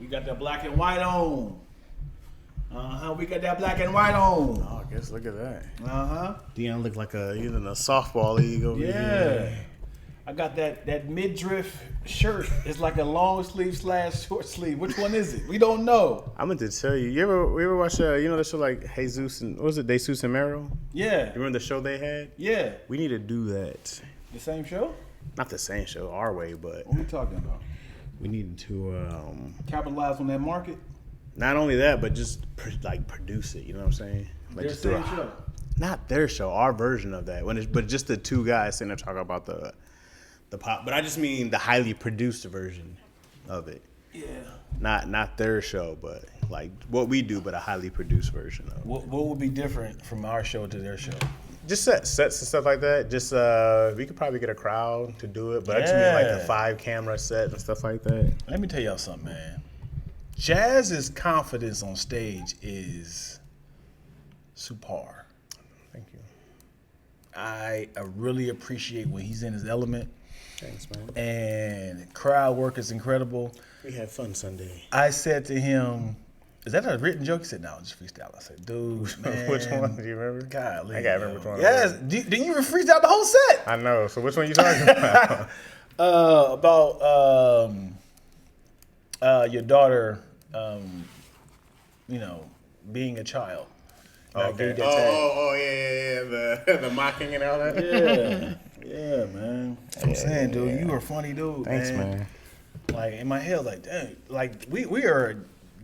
You got that black and white on. We got that black and white on. Oh, I guess look at that. Deion look like he's in a softball league over here. I got that midriff shirt. It's like a long sleeve / short sleeve. Which one is it? We don't know. I meant to tell you. You ever watch the show like Jesus and what was it? Jesus and Mero? Yeah. You remember the show they had? Yeah. We need to do that. The same show? Not the same show, our way, but what are we talking about? We needed to capitalize on that market. Not only that, but just produce it. You know what I'm saying? Like Their same show. Not their show, our version of that. But just the two guys sitting there talking about the pop. But I just mean the highly produced version of it. Yeah. Not their show, but like what we do, but a highly produced version of it. What would be different from our show to their show? Just sets and stuff like that. Just we could probably get a crowd to do it, but I just mean like the 5-camera set and stuff like that. Let me tell y'all something, man. Jazz's confidence on stage is subpar. Thank you. I really appreciate when he's in his element. Thanks, man. And crowd work is incredible. We had fun Sunday. I said to him, "Is that a written joke?" He said, "No, just freestyle." I said, "Dude, man." Which one do you remember? God, I gotta remember which one. Yes. Didn't you even freestyle the whole set? I know. So which one you talking about? About your daughter, being a child. Okay. Yeah. The mocking and all that. Yeah, man. I'm saying, dude, you are funny, dude. Thanks, man. Like in my head, like, dang, like we are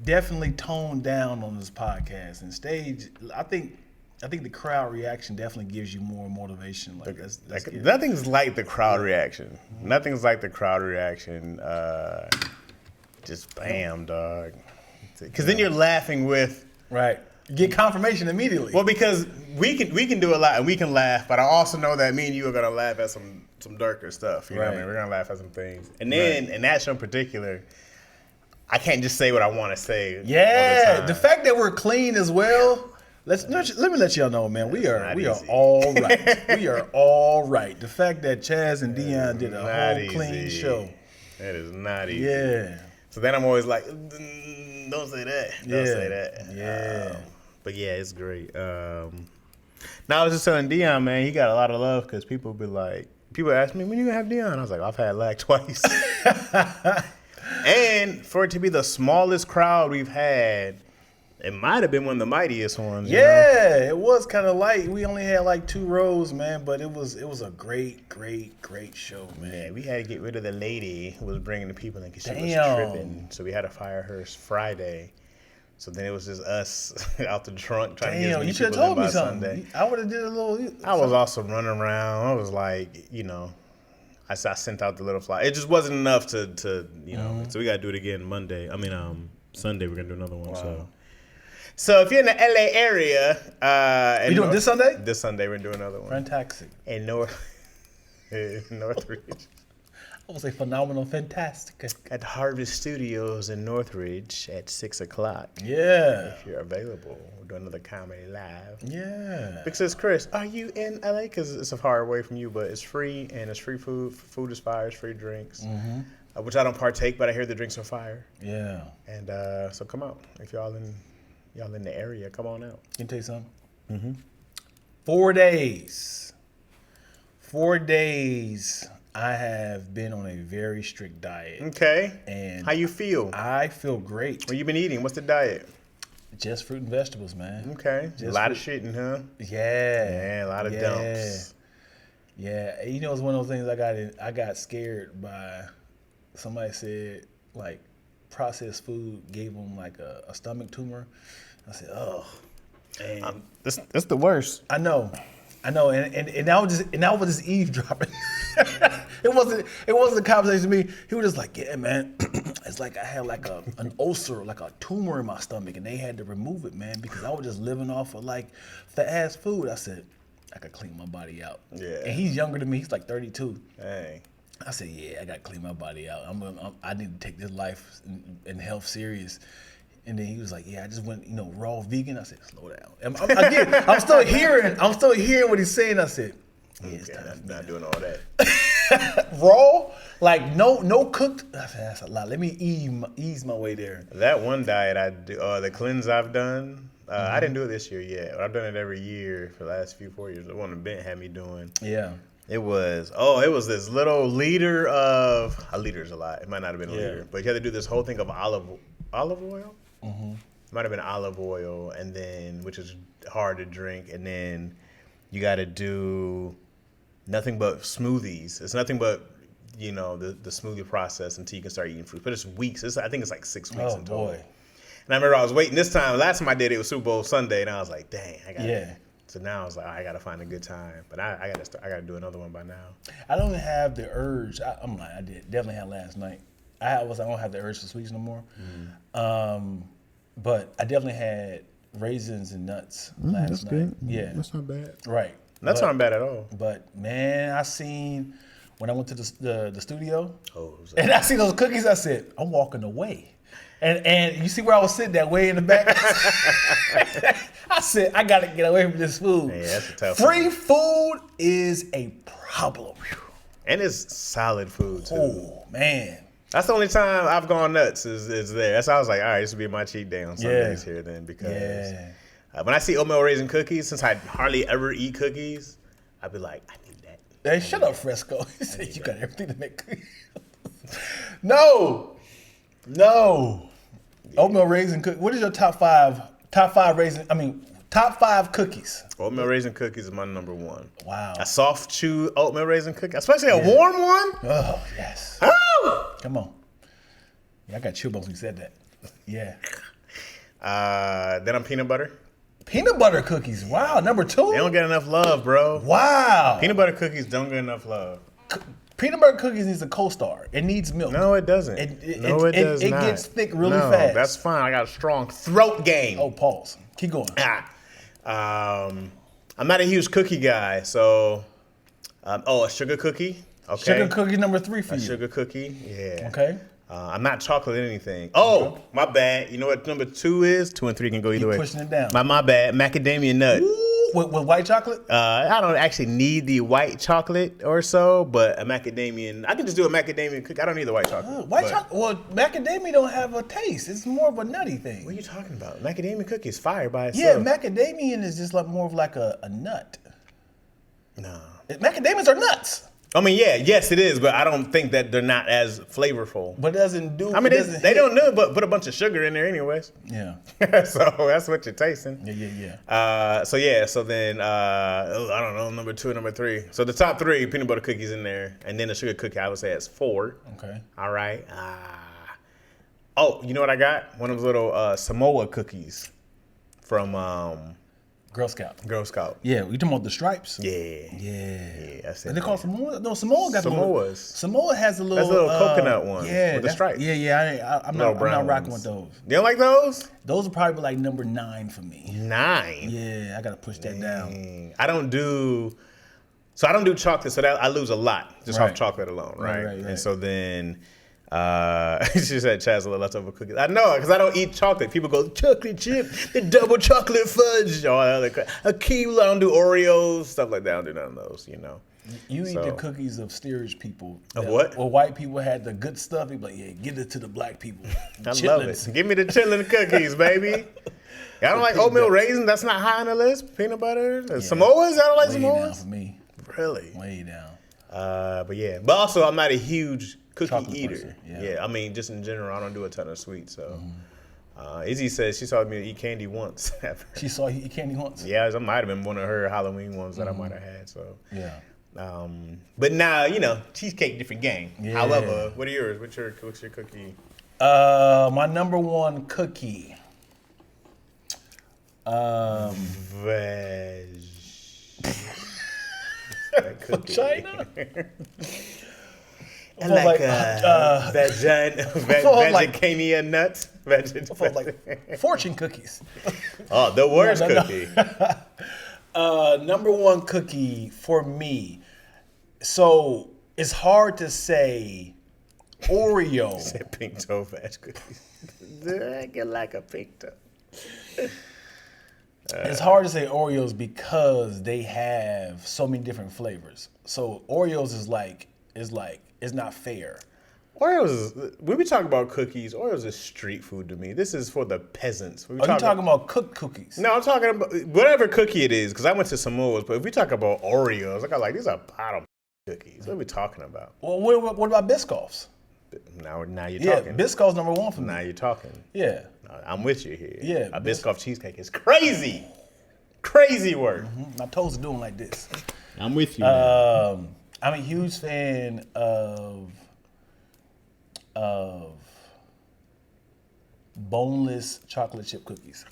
definitely toned down on this podcast and stage. I think the crowd reaction definitely gives you more motivation. Like nothing's like the crowd reaction. Mm-hmm. Nothing's like the crowd reaction. Just bam, dog. Because then you're laughing with right. You get confirmation immediately. Well, because we can do a lot and we can laugh, but I also know that me and you are gonna laugh at some darker stuff. You know what I mean? We're gonna laugh at some things, and then in that show in particular, I can't just say what I want to say. Yeah, all the the fact that we're clean as well. Let me let y'all know, man. We are all right. We are all right. The fact that Chaz and Deion did a whole clean show. That is not easy. Yeah. So then I'm always like, don't say that. Don't say that. Yeah. But yeah, it's great. Now I was just telling Deion, man, he got a lot of love because people ask me, when you gonna have Deion? I was like, I've had lag twice. And for it to be the smallest crowd we've had, it might have been one of the mightiest ones. Yeah, it was kind of light. We only had like 2 rows, man, but it was a great show, man. Yeah, we had to get rid of the lady who was bringing the people in because she was tripping. So we had to fire her Friday. So then it was just us out the trunk trying to get as many people in by Sunday. I would have did a little. I was also running around. I was like, I sent out the little flyer. It just wasn't enough to Mm-hmm. So we got to do it again Sunday. We're gonna do another one. Wow. So if you're in the LA area, we doing this Sunday? This Sunday we're doing another one. Fantastic. In Northridge. I would say phenomenal, fantastic. At Harvest Studios in Northridge at 6:00. Yeah. If you're available, we'll do another comedy live. Yeah. Because Chris, are you in LA? Because it's a far away from you, but it's free and it's free food. Food is fire. It's free drinks, which I don't partake, but I hear the drinks are fire. Yeah. And so come out if y'all in the area. Come on out. Can I tell you something? 4 days. 4 days. I have been on a very strict diet. Okay. And how you feel? I feel great. What you been eating? What's the diet? Just fruit and vegetables, man. Okay. Just a lot of shitting, huh? Yeah. Yeah, a lot of dumps. Yeah. It's one of those things I got scared by. Somebody said, like, processed food gave them, like, a stomach tumor. I said, oh. And that's the worst. I know, and I was just eavesdropping. It wasn't a conversation with me. He was just like, yeah, man, it's like I had like an ulcer, like a tumor in my stomach, and they had to remove it, man, because I was just living off of like fast food. I said, I could clean my body out. Yeah. And he's younger than me. He's like 32. Hey. I said, yeah, I got to clean my body out. I need to take this life and health serious. And then he was like, yeah, I just went, raw vegan. I said, slow down. I'm still hearing what he's saying. I said, yeah, it's time. Not doing all that. Raw, like no cooked. That's a lot. Let me ease my way there. That one diet I do, the cleanse I've done, I didn't do it this year yet. But I've done it every year for the last 4 years. The one that Bent had me doing. Yeah. It was this little liter a liter's a lot. It might not have been a liter, but you had to do this whole thing of olive oil. Mm-hmm. Might have been olive oil, and then which is hard to drink, and then you got to do nothing but smoothies. It's nothing but the smoothie process until you can start eating fruit. But it's weeks. I think it's like 6 weeks in total. Boy. And I remember I was waiting this time. Last time I did it was Super Bowl Sunday, and I was like, dang, I got Yeah. So now I was like, I got to find a good time. But I got to do another one by now. I don't have the urge. I'm like, I definitely had last night. I don't have the urge for sweets no more. But I definitely had raisins and nuts last That's night. good. Yeah. That's not bad. Right. That's not bad at all. But man, I seen when I went to the studio, Oh, and I see those cookies. I said, I'm walking away. And you see where I was sitting, that way in the back. I said, I gotta get away from this food. Yeah, that's a tough Free food is a problem. and it's solid food too. Oh man. That's the only time I've gone nuts is there. That's how I was like, all right, this will be my cheat day on Sundays here then because when I see oatmeal raisin cookies, since I hardly ever eat cookies, I'd be like, I need that. Hey, shut up, Fresco. He said you got everything to make cookies. No. Oatmeal raisin cookies. What is your top five cookies? Oatmeal raisin cookies is my number one. Wow. A soft chew oatmeal raisin cookie, especially a warm one. Oh, yes. Oh! Come on. Yeah, I got chill bumps when you said that. Yeah. Then I'm peanut butter. Peanut butter cookies. Wow. Number 2? They don't get enough love, bro. Wow. Peanut butter cookies don't get enough love. Peanut butter cookies needs a co-star. It needs milk. No, it doesn't. It does not. It gets thick really fast. That's fine. I got a strong throat game. Oh, pause. Keep going. I'm not a huge cookie guy, so a sugar cookie. Okay. Sugar cookie number 3 for A you. sugar cookie. Yeah. Okay. I'm not chocolate anything. Oh, my bad. You know what number 2 is? 2 and 3 can go either way. pushing it down. My bad. Macadamia nut. Ooh, with white chocolate? I don't actually need the white chocolate or so, but a macadamia. I can just do a macadamia cookie. I don't need the white chocolate. White chocolate? Well, macadamia don't have a taste. It's more of a nutty thing. What are you talking about? Macadamia cookie is fire by Yeah, itself. macadamia is just like more of like a nut. No. Macadamias are nuts, I mean, yes, it is, but I don't think that they're not as flavorful. but it doesn't do. I mean, it doesn't they hit. don't know, but put a bunch of sugar in there anyways. Yeah. So that's what you're tasting. Yeah. So then I don't know, number 2 and number 3. So the top 3 peanut butter cookies in there, and then the sugar cookie I would say it's 4. Okay. All right. Oh, you know what I got? One of those little Samoa cookies from Girl Scout. Girl Scout. Yeah, we talking about the stripes. Yeah. Yeah. That's Are it. they called Samoa? No, Samoa got Samoas. Samoa has a little. That's a little coconut one Yeah, with the stripe. Yeah. I'm Little not brown rocking ones. with those. You don't like those? Those are probably like number 9 for me. 9. Yeah, I gotta push that down. Dang. I don't do chocolate, so that I lose a lot just Right. off chocolate alone, right? Right. And so then she said Chaz a little leftover cookies. I know, because I don't eat chocolate. People go, chocolate chip, the double chocolate fudge, all that other crap. A Key, I don't do Oreos, stuff like that. I don't do none of those, you know. You eat So- the cookies of steerage people. Of what? Well, white people had the good stuff. They be like, yeah, give it to the black people. I love it. Give me the chillin' cookies, baby. I don't like oatmeal raisin. That's not high on the list. Peanut butter. Samoas. I don't like Way down Samoas. for me. Really? Way down. But yeah. But also, I'm not a huge cookie Chocolate eater. person, yeah. Yeah. I mean, just in general, I don't do a ton of sweets. So, Izzy says she saw me eat candy once. She saw you eat candy once? Yeah, that might have been one of her Halloween ones that I might have had. So, Yeah. but now cheesecake different game. Yeah. However, what are yours? What's your cookie? My number 1 cookie. Veg. That cookie. China? And For like vegania nuts. For like fortune cookies. Oh, the worst No. cookie. Number 1 cookie for me. So it's hard to say Oreo. Said pink toe veg cookies. I get like a pink toe. It's hard to say Oreos because they have so many different flavors. So Oreos is like it's like it's not fair. Oreos, when we talk about cookies, Oreos is street food to me. This is for the peasants. Are you talking about cooked cookies? No, I'm talking about whatever cookie it is, because I went to Samoa's. But if we talk about Oreos, I got like, these are bottom cookies. What are we talking about? Well, what about Biscoffs? Now you're Yeah, talking. Biscoffs number one for me. Now you're talking. Yeah. I'm with you here. Yeah, A Biscoff cheesecake is crazy. Crazy work. My toes are doing like this. I'm with you. I'm a huge fan of boneless chocolate chip cookies.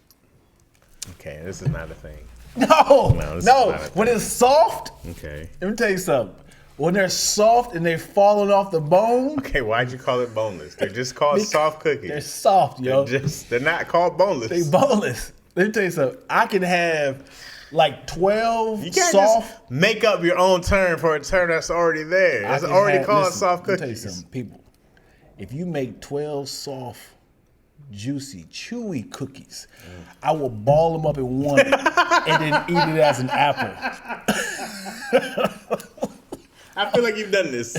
Okay, this is not a thing. No, this is no. not a When it's soft, Okay. let me tell you something. When they're soft and they're falling off the bone, Okay, why'd you call it boneless? They're just called soft cookies. they're soft, yo. They're not called boneless. They boneless. Let me tell you something. I can have like 12 You can't soft. just make up your own term for a term that's already there. I It's can already have- called listen, soft let me tell you cookies. something, people. If you make 12 soft, juicy, chewy cookies, I will ball them up in one and then eat it as an apple. I feel like you've done this.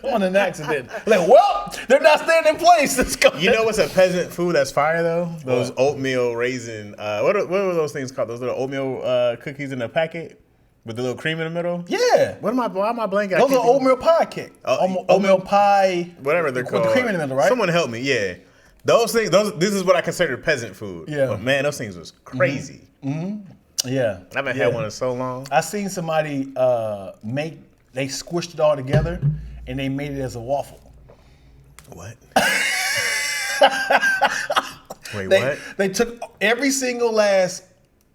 On an accident. Like, well, they're not staying in place. Let's go. You know what's a peasant food that's fire though? Those oatmeal raisin. What were those things called? Those little oatmeal cookies in a packet with the little cream in the middle. Yeah. Why am I blanking? Those are oatmeal pie cake. Oatmeal pie. Whatever they're called. With the cream in the middle, right? Someone help me. Yeah. Those things. This is what I consider peasant food. Yeah. But man, those things was crazy. Yeah. I haven't had one in so long. I seen somebody they squished it all together and they made it as a waffle. What? Wait, what? They took every single last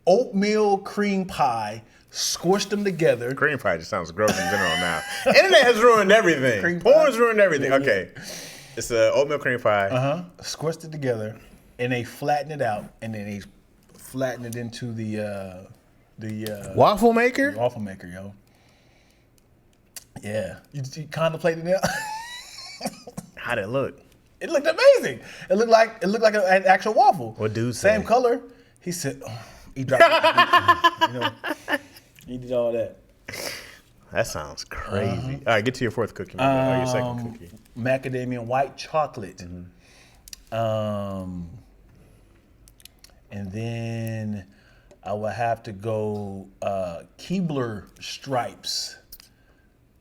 oatmeal cream pie, squished them together. Cream pie just sounds gross in general now. Internet has ruined everything. Cream pie. Porn's ruined everything. Okay. It's a oatmeal cream pie. Squished it together, and they flattened it out, and then they flattened it into the Waffle maker? waffle maker, yo. Yeah, you contemplated it. How'd it look? It looked amazing. It looked like an actual waffle. What dude Same say? color. He said, he dropped it. You know, he did all that. That sounds crazy. All right, get to your fourth cookie. Or your second cookie. Macadamia white chocolate. And then I would have to go Keebler stripes.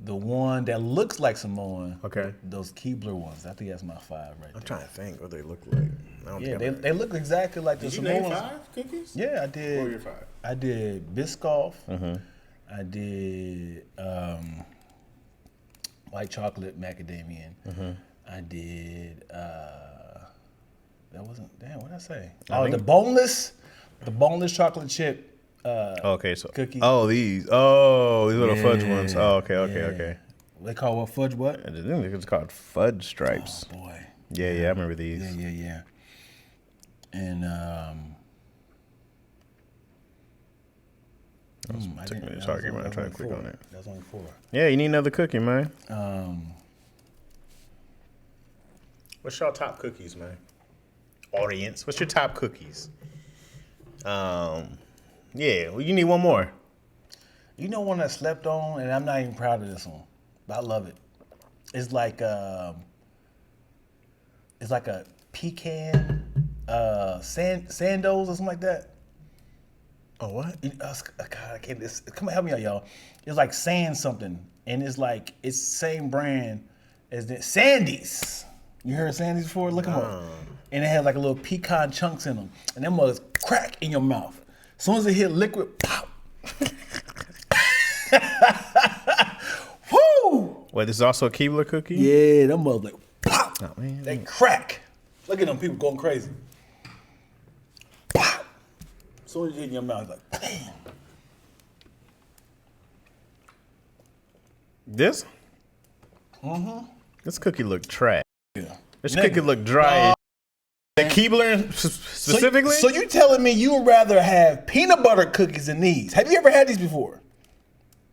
The one that looks like Samoan. Okay. Those Keebler ones. I think that's my 5 right there. I'm trying to think what they look like. I don't Yeah, think they look exactly like the Samoan ones. cookies? Yeah, I did. What were your 5? I did Biscoff. I did white chocolate macadamian. I did. That wasn't. Damn, what did I say? The boneless chocolate chip. Okay, so Cookie. these little fudge ones. Oh, okay. They call what fudge? What? I think it's called fudge stripes. Oh, boy. Yeah, I remember these. Yeah. And Took me to Target, man. I'm trying to click on it. That's only 4. Yeah, you need another cookie, man. What's your top cookies, man? Audience, what's your top cookies? Yeah, well, you need one more. You know one I slept on, and I'm not even proud of this one, but I love it. It's like a pecan sandos or something like that. Oh, what? God, I can't. Come on, help me out, y'all. It's like sand something, and it's same brand as the Sandy's. You heard Sandy's before? Look them up. And it has like a little pecan chunks in them, and them mugs crack in your mouth. As soon as it hit liquid, pop. Woo! Wait, this is also a Keebler cookie? Yeah, them mugs like pop. Oh, man. They crack. Look at them people going crazy. Pop. As soon as you hit in your mouth, it's like, damn. This? This cookie look trash. Yeah. This cookie look dry. The Keebler specifically? So you telling me you would rather have peanut butter cookies than these? Have you ever had these before?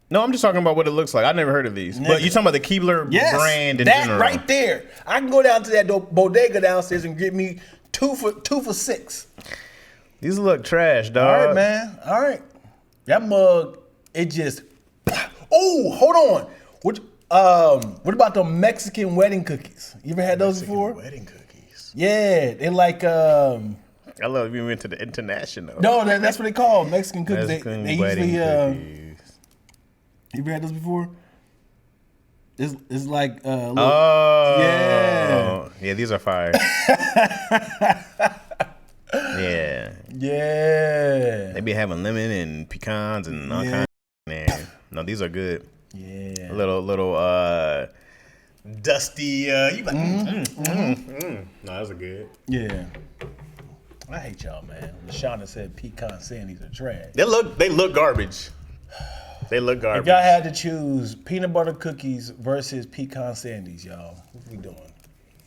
No, I'm just talking about what it looks like. I never heard of these. But you talking about the Keebler brand in that general? Right there. I can go down to that bodega downstairs and get me two for $6. These look trash, dog. All right, man. All right. That mug, it just. Oh, hold on. What about the Mexican wedding cookies? You ever had those before? Wedding cookies. Yeah, they like. I love you went to the international. No, that's what they call Mexican cookies. Mexican they wedding usually. cookies. You ever had those before? It's like. Yeah, these are fire. Yeah. Yeah. They be having lemon and pecans and all kinds. Man, no, these are good. Yeah. A little dusty. You like? No, those are good. Yeah. I hate y'all, man. Shauna said pecan sandies are trash. They look garbage. They look garbage. If y'all had to choose peanut butter cookies versus pecan sandies, y'all, what we doing?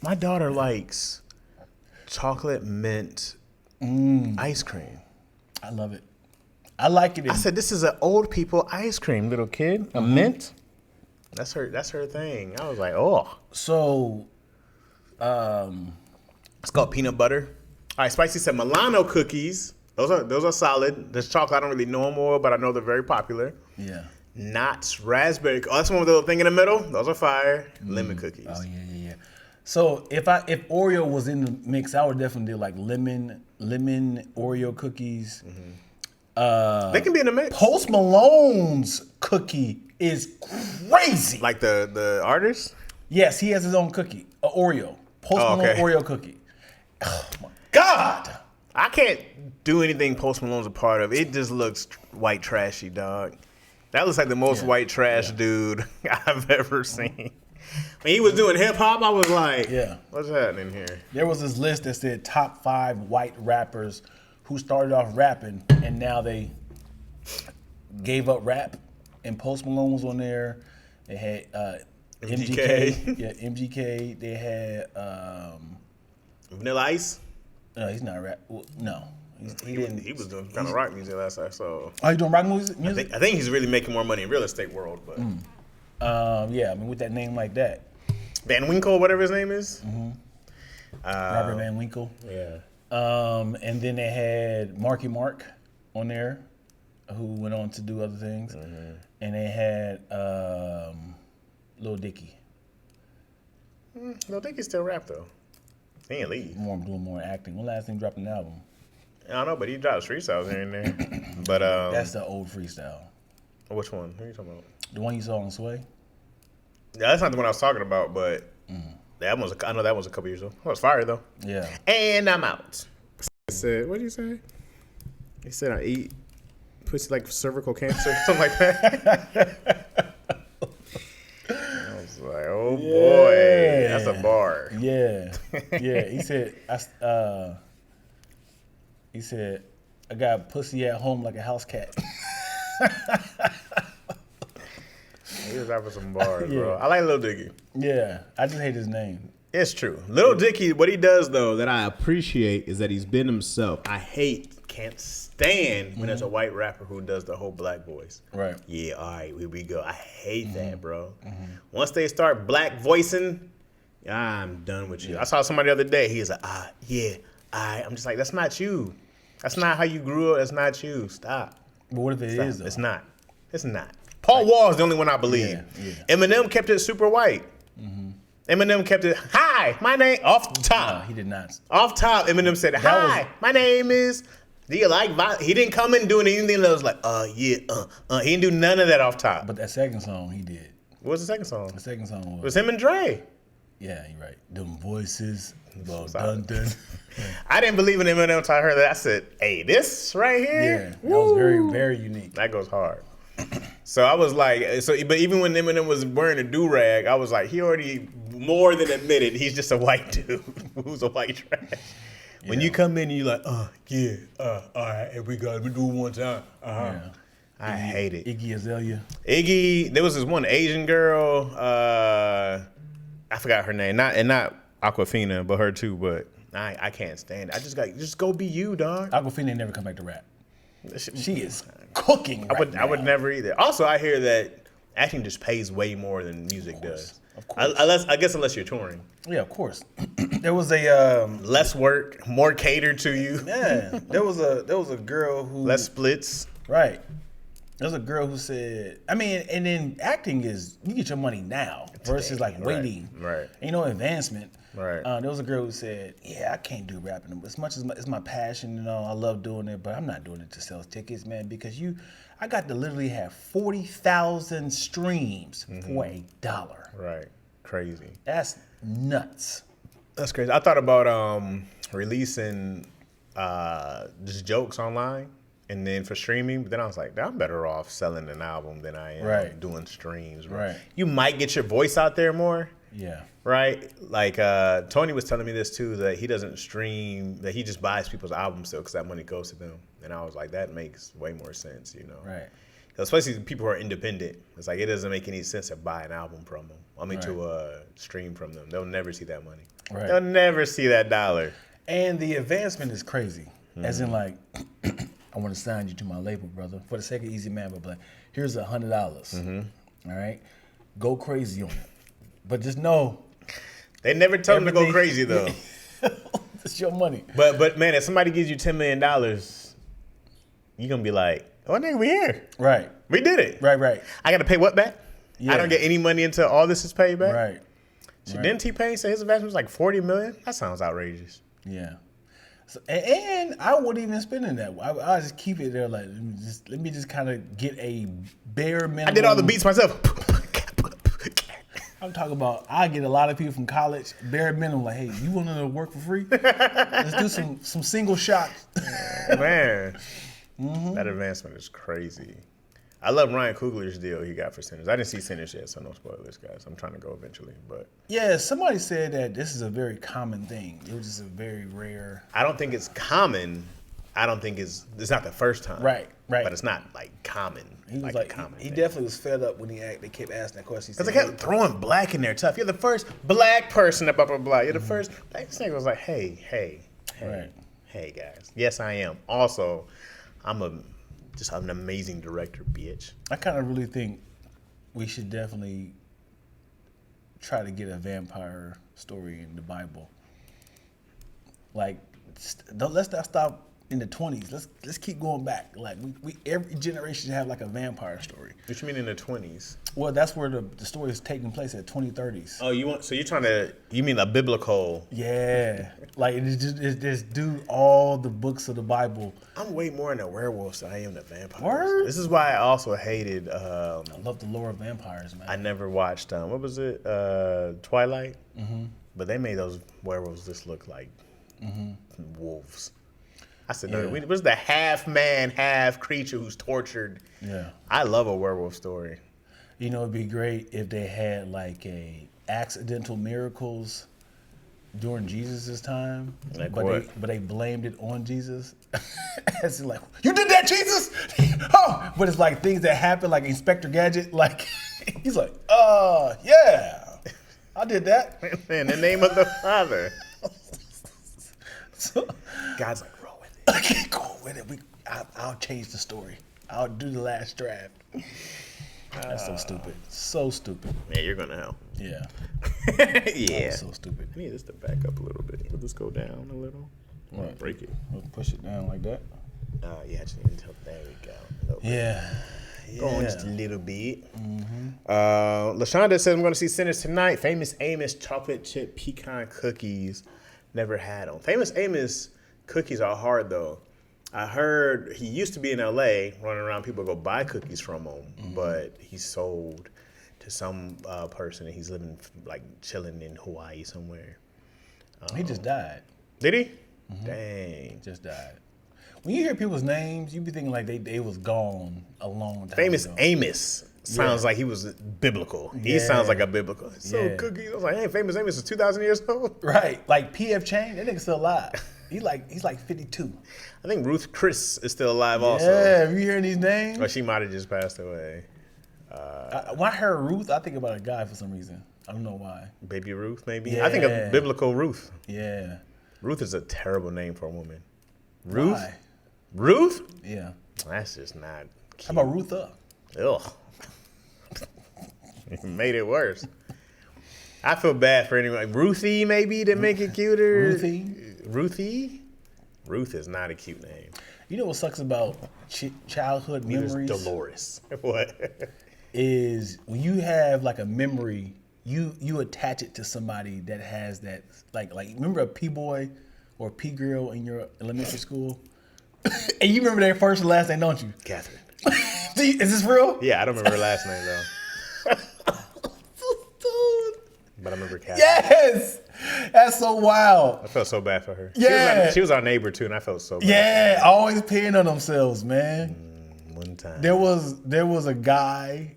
My daughter likes chocolate mint ice cream. I love it. I like it. I said, "This is an old people ice cream, little kid. A mint. That's her thing." I was like, "Oh." So, It's called peanut butter. All right, Spicy said Milano cookies. Those are solid. There's chocolate. I don't really know them all, but I know they're very popular. yeah. Knott's raspberry. Oh, that's one with the little thing in the middle. Those are fire. Lemon cookies. Oh yeah. So if Oreo was in the mix, I would definitely do like lemon Oreo cookies. They can be in the mix. Post Malone's cookie is crazy. Like the artist. Yes, he has his own cookie, a Oreo. Post Oh, Malone okay. Oreo cookie. Oh my God. I can't do anything Post Malone's a part of. It just looks white trashy, dog. That looks like the most white trash dude I've ever seen. When he was doing hip hop, I was like, what's happening here? There was this list that said top 5 white rappers who started off rapping and now they gave up rap. And Post Malone was on there. They had MGK. Yeah, MGK. They had Vanilla Ice. no, he's not rap. Well, no, he didn't. He was doing kind of rock music last time, so Oh, you doing rock music? I think he's really making more money in real estate world. But Yeah, I mean with that name like that, Van Winkle, whatever his name is. Robert Van Winkle. Yeah. And then they had Marky Mark on there, who went on to do other things, and they had Lil Dicky. No, I think he still rap though. He ain't leave. Doing more acting. When last time he dropped an album? I don't know, but he drops freestyles here and there. But That's the old freestyle. which one? Who are you talking about? The one you saw on Sway. Yeah, that's not the one I was talking about, but that was I know that was a couple years ago. That was fire though. Yeah. And I'm out. I said, what did you say? He said I eat pussy like cervical cancer, something like that. I was like, oh boy, that's a bar. Yeah. Yeah. He said, I got pussy at home like a house cat. He was out for some bars, Yeah. bro. I like Lil Dicky. Yeah. I just hate his name. It's true. Lil Dicky, what he does though that I appreciate is that he's been himself. Can't stand when there's a white rapper who does the whole black voice. Right. Yeah, all right, here we go. I hate that, bro. Once they start black voicing, I'm done with you. I saw somebody the other day. He was like, I'm just like, that's not you. That's not how you grew up. That's not you. Stop. But what if it is though? It's not. It's not. Paul Wall is the only one I believe. Yeah. Eminem kept it super white. Eminem kept it, hi, my name, off the No, top. he did not. Off top, Eminem said, hi, my name is, do you like violence? He didn't come in doing anything that was like, He didn't do none of that off top. But that second song he did. What was the second song? The second song It was was him and Dre. yeah, you're right. Them voices. Well done, done. I didn't believe in Eminem until I heard that. I said, hey, this right Yeah, here? that was very, very unique. That goes hard. So I was like, but even when Eminem was wearing a do-rag, I was like, he already more than admitted he's just a white dude who's a white trash. When you come in and you're like, all right, here we go, we do it one time. Yeah. I hate it. Iggy Azalea. Iggy, there was this one Asian girl, I forgot her name, not Aquafina, but her too, but I can't stand it. I just go be you, dog. Aquafina ain't never come back to rap. She is cooking. I would never either. Also, I hear that acting just pays way more than music does. Of course. Unless you're touring. Yeah, of course. There was a Less work, more catered to you. there was a girl who Less splits. right. There's a girl who said, I mean, and then acting is, you get your money now versus like waiting. Right. Ain't no advancement. Right. There was a girl who said, yeah, I can't do rapping. As much as it's my passion, you know, I love doing it, but I'm not doing it to sell tickets, man, because I got to literally have 40,000 streams for $1. Right. Crazy. That's nuts. That's crazy. I thought about releasing just jokes online and then for streaming, but then I was like, I'm better off selling an album than I am doing streams. Right. You might get your voice out there more. Yeah. Right? Like Tony was telling me this too, that he doesn't stream, that he just buys people's albums still because that money goes to them. And I was like, that makes way more sense, you know? Right. Especially people who are independent. It's like, it doesn't make any sense to buy an album from them. I mean, to stream from them. They'll never see that money. Right. They'll never see that dollar. And the advancement is crazy. As in, like, I want to sign you to my label, brother. For the sake of Easy Man, but like, here's $100. All right? Go crazy on it. But just know. They never tell them to go crazy, though. It's your money. But man, if somebody gives you $10 million, you're going to be like, oh, nigga, we here. Right. We did it. Right. I got to pay what back? Yeah. I don't get any money until all this is paid back? Right. So didn't T-Pain say his investment was like $40 million? That sounds outrageous. Yeah. So, and I wouldn't even spend in that. I just keep it there. Like, let me just kind of get a bare minimum. I did all the beats myself. I'm talking about, I get a lot of people from college, bare minimum, like, hey, you want to work for free? Let's do some single shots. Man, that advancement is crazy. I love Ryan Coogler's deal he got for Sinners. I didn't see Sinners yet, so no spoilers, guys. I'm trying to go eventually, but Yeah, somebody said that this is a very common thing. It was just a very rare. I don't think it's common. I don't think it's not the first time. Right. But it's not like common. He was like like, a common he thing. definitely was fed up when they kept asking that question. Because they kept throwing black in there tough. You're the first black person, blah, blah, blah. You're the first black. This nigga was like, hey, guys. Yes, I am. Also, I'm just an amazing director, bitch. I kind of really think we should definitely try to get a vampire story in the Bible. Like, let's not stop in the 20s. Let's keep going back. Like we every generation should have like a vampire story. What you mean in the 20s? Well, that's where the story is taking place at 2030s. Oh, you mean a biblical? Yeah, like it's just do all the books of the Bible. I'm way more into werewolves than I am to vampires. Word? This is why I also hated. I love the lore of vampires, man. I never watched what was it? Twilight. Mm-hmm. But they made those werewolves just look like wolves. I said, no, Yeah. it was the half man, half creature who's tortured. Yeah. I love a werewolf story. You know, it'd be great if they had like a accidental miracles during Jesus' time. Like but what? They blamed it on Jesus. It's like, you did that, Jesus? Oh! But it's like things that happen, like Inspector Gadget. Like, he's like, yeah, I did that. In the name of the Father. So, God's like, roll with it. I can't go with it. I'll change the story. I'll do the last draft. That's so stupid. So stupid. Yeah, you're going to hell. Yeah. Yeah. So stupid. I need this to back up a little bit. Will this go down a little? Or Right. break it? We'll push it down like that. Yeah, I just need to there we go. A little bit. Yeah. Go on just a little bit. LaShonda says, I'm going to see Sinners tonight. Famous Amos chocolate chip pecan cookies. Never had them. Famous Amos cookies are hard, though. I heard he used to be in L.A. running around. People go buy cookies from him, but he sold to some person, and he's living, like, chilling in Hawaii somewhere. He just died. Did he? Dang. Just died. When you hear people's names, you be thinking like they was gone a long time Famous ago. Amos sounds like he was biblical. He Yeah. sounds like a biblical. So Yeah. cookies. I was like, hey, Famous Amos is 2,000 years old. Right. Like P.F. Chang, that nigga still alive. He's like 52. I think Ruth Chris is still alive also. Yeah, you hearing these names? Or she might have just passed away. When I heard Ruth, I think about a guy for some reason. I don't know why. Baby Ruth, maybe? I think Yeah. of biblical Ruth. Yeah. Ruth is a terrible name for a woman. Ruth? Why? Ruth? Yeah. That's just not cute. How about Rutha? Ugh. It made it worse. I feel bad for anyone. Ruthie, maybe, to make it cuter. Ruthie? Ruthie? Ruth is not a cute name. You know what sucks about childhood memories? Dolores. What? Is when you have like a memory, you attach it to somebody that has that like remember a P boy or a P girl in your elementary school, and you remember their first and last name, don't you? Catherine. Is this real? Yeah, I don't remember her last name though. But I remember Catherine. Yes, that's so wild. I felt so bad for her. Yeah. She was our neighbor too, and I felt so bad. Yeah, always peeing on themselves, man. One time. There was a guy.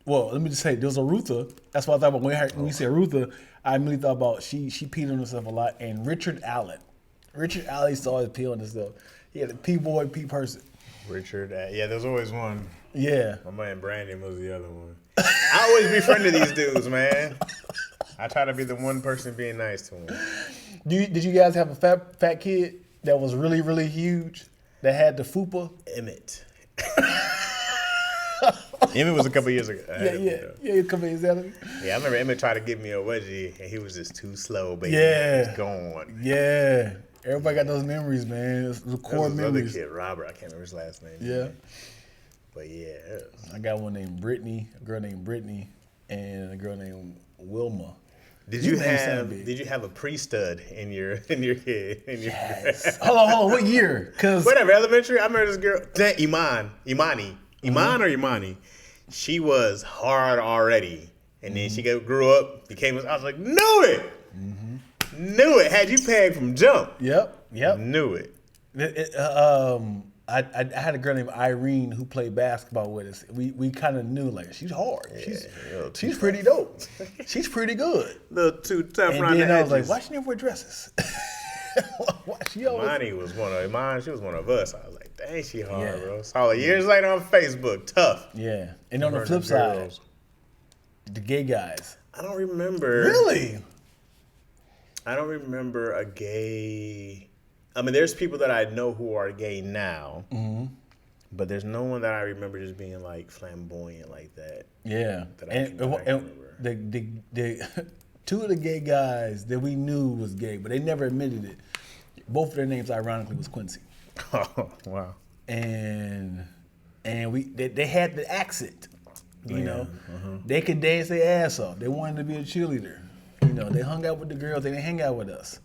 Well, let me just say, there was a Rutha. That's what I thought about when you said Rutha. I immediately thought about she peed on herself a lot. And Richard Allen. Richard Allen used to always pee on himself. He had a pee boy, pee person. Richard. Yeah, there's always one. Yeah. My man Brandon was the other one. I always befriended these dudes, man. I try to be the one person being nice to them. Did you guys have a fat kid that was really, really huge that had the fupa? Emmett. Emmett was a couple years ago. Yeah, a couple years ago. Yeah, I remember Emmett tried to give me a wedgie, and he was just too slow, baby. Yeah. He was gone. Yeah. Everybody got those memories, man. It's the core There was memories. another kid, Robert. I can't remember his last name. Yeah. But yeah. I got one named Brittany, a girl named Brittany, and a girl named Wilma. Did you have a pre-stud in your kid? Yes. hold on. What year? Cause whatever, elementary. I remember this girl, Imani. She was hard already, and then she grew up, became. I was like, knew it. Had you pegged from jump? Yep. Knew it. I had a girl named Irene who played basketball with us. We kind of knew like she's hard. She's pretty dope. She's pretty good. Little too tough and around then the I edges. was like, why she never wear dresses? Imani was one of she was one of us. I was like, dang, she hard, bro. Saw her years later on Facebook, tough. Yeah. And on the flip side, the gay guys. I don't remember. Really? I don't remember a gay. I mean, there's people that I know who are gay now, but there's no one that I remember just being like flamboyant like that. Yeah, that I can remember. The two of the gay guys that we knew was gay, but they never admitted it. Both of their names, ironically, was Quincy. Oh wow! And they had the accent. You know, they could dance their ass off. They wanted to be a cheerleader. You know, they hung out with the girls. They didn't hang out with us.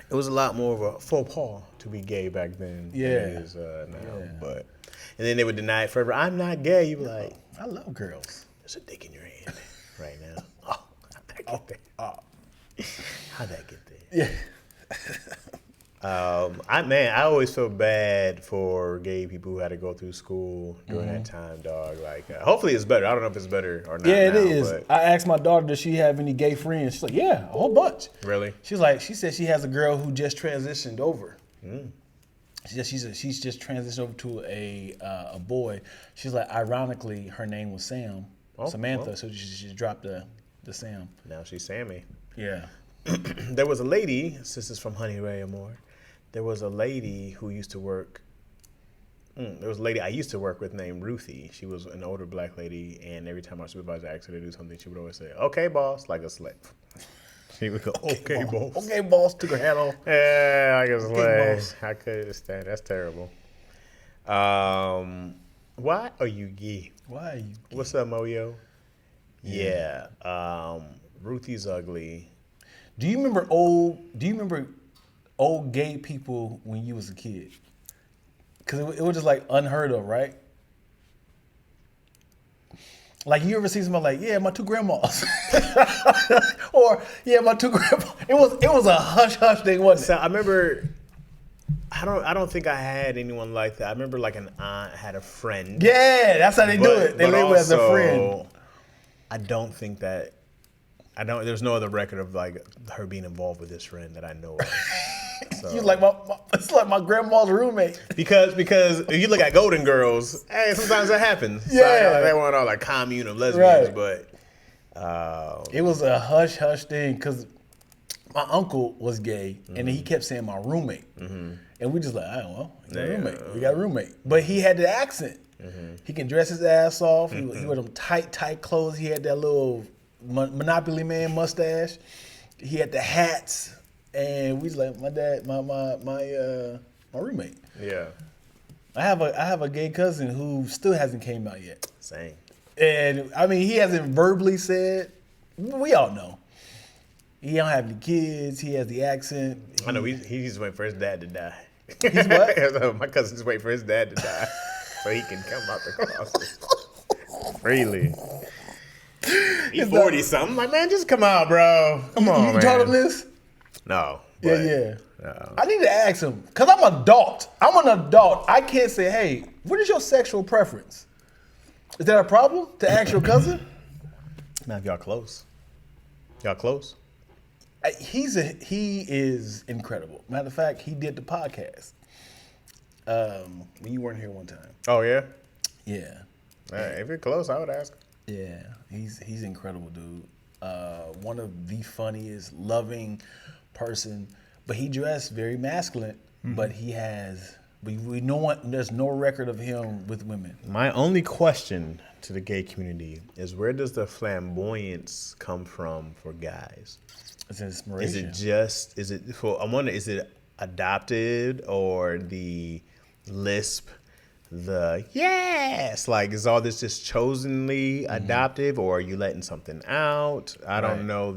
It was a lot more of a faux pas to be gay back then than it is now. Yeah. But and then they would deny it forever. I'm not gay. You be like, I love girls. there's a dick in your hand right now. Oh, how'd that get there? How'd that get there? Yeah. I always feel bad for gay people who had to go through school during that time, dog. Like, hopefully it's better. I don't know if it's better or not. Yeah, it now, is. But I asked my daughter, does she have any gay friends? She's like, yeah, a whole bunch. really? She said she has a girl who just transitioned over. She's just transitioned over to a boy. She's like, ironically, her name was Sam, Samantha, so she just dropped the Sam. Now she's Sammy. Yeah. There was a lady, this is from Honey Ray Amore. There was a lady who used to work. There was a lady I used to work with named Ruthie. She was an older black lady, and every time our supervisor asked her to do something, she would always say, "Okay, boss," like a slave. She would go, "Okay, boss." Okay, boss. Took her hat off. Yeah, like a slave. boss. I couldn't stand. That's terrible. Why are you gay? Why are you? What's up, Moyo? Yeah. Ruthie's ugly. Do you remember old gay people when you was a kid? Because it was just like unheard of, right? Like you ever see somebody like, yeah, my two grandmas, or yeah, my two grandmas. It was a hush thing, wasn't it? So I remember. I don't think I had anyone like that. I remember like an aunt had a friend. Yeah, that's how they do it. They label it as a friend. I don't think that. There's no other record of like her being involved with this friend that I know of. So. You like it's like my grandma's roommate. Because if you look at Golden Girls, hey, sometimes that happens. Yeah, so, they weren't all like commune of lesbians, right. But it was a hush thing because my uncle was gay, and he kept saying my roommate, and we just like, oh well, roommate. We got a roommate, but he had the accent. He can dress his ass off. He wore them tight clothes. He had that little Monopoly Man mustache. He had the hats. And we was like, my dad, my My roommate. Yeah. I have a gay cousin who still hasn't came out yet. Same. And I mean, he hasn't verbally said. We all know. He don't have any kids. He has the accent. I know he's just waiting for his dad to die. He's what? My cousin's waiting for his dad to die so he can come out the closet freely. He's 40 something. Like, man, just come out, bro. Come on, man. You told him this? No. Yeah. I need to ask him because I'm an adult. I'm an adult. I can't say, hey, what is your sexual preference? Is that a problem to ask your cousin? Now, if y'all close. Y'all close? He is incredible. Matter of fact, he did the podcast when you weren't here one time. Oh, yeah? Yeah. If you're close, I would ask. Yeah, he's incredible, dude. One of the funniest, loving person, but he dressed very masculine. Mm-hmm. But he has we know there's no record of him with women. My only question to the gay community is where does the flamboyance come from for guys? It's inspiration. I wonder, is it adopted or the lisp? The yes, like is all this just chosenly adoptive, or are you letting something out? I don't know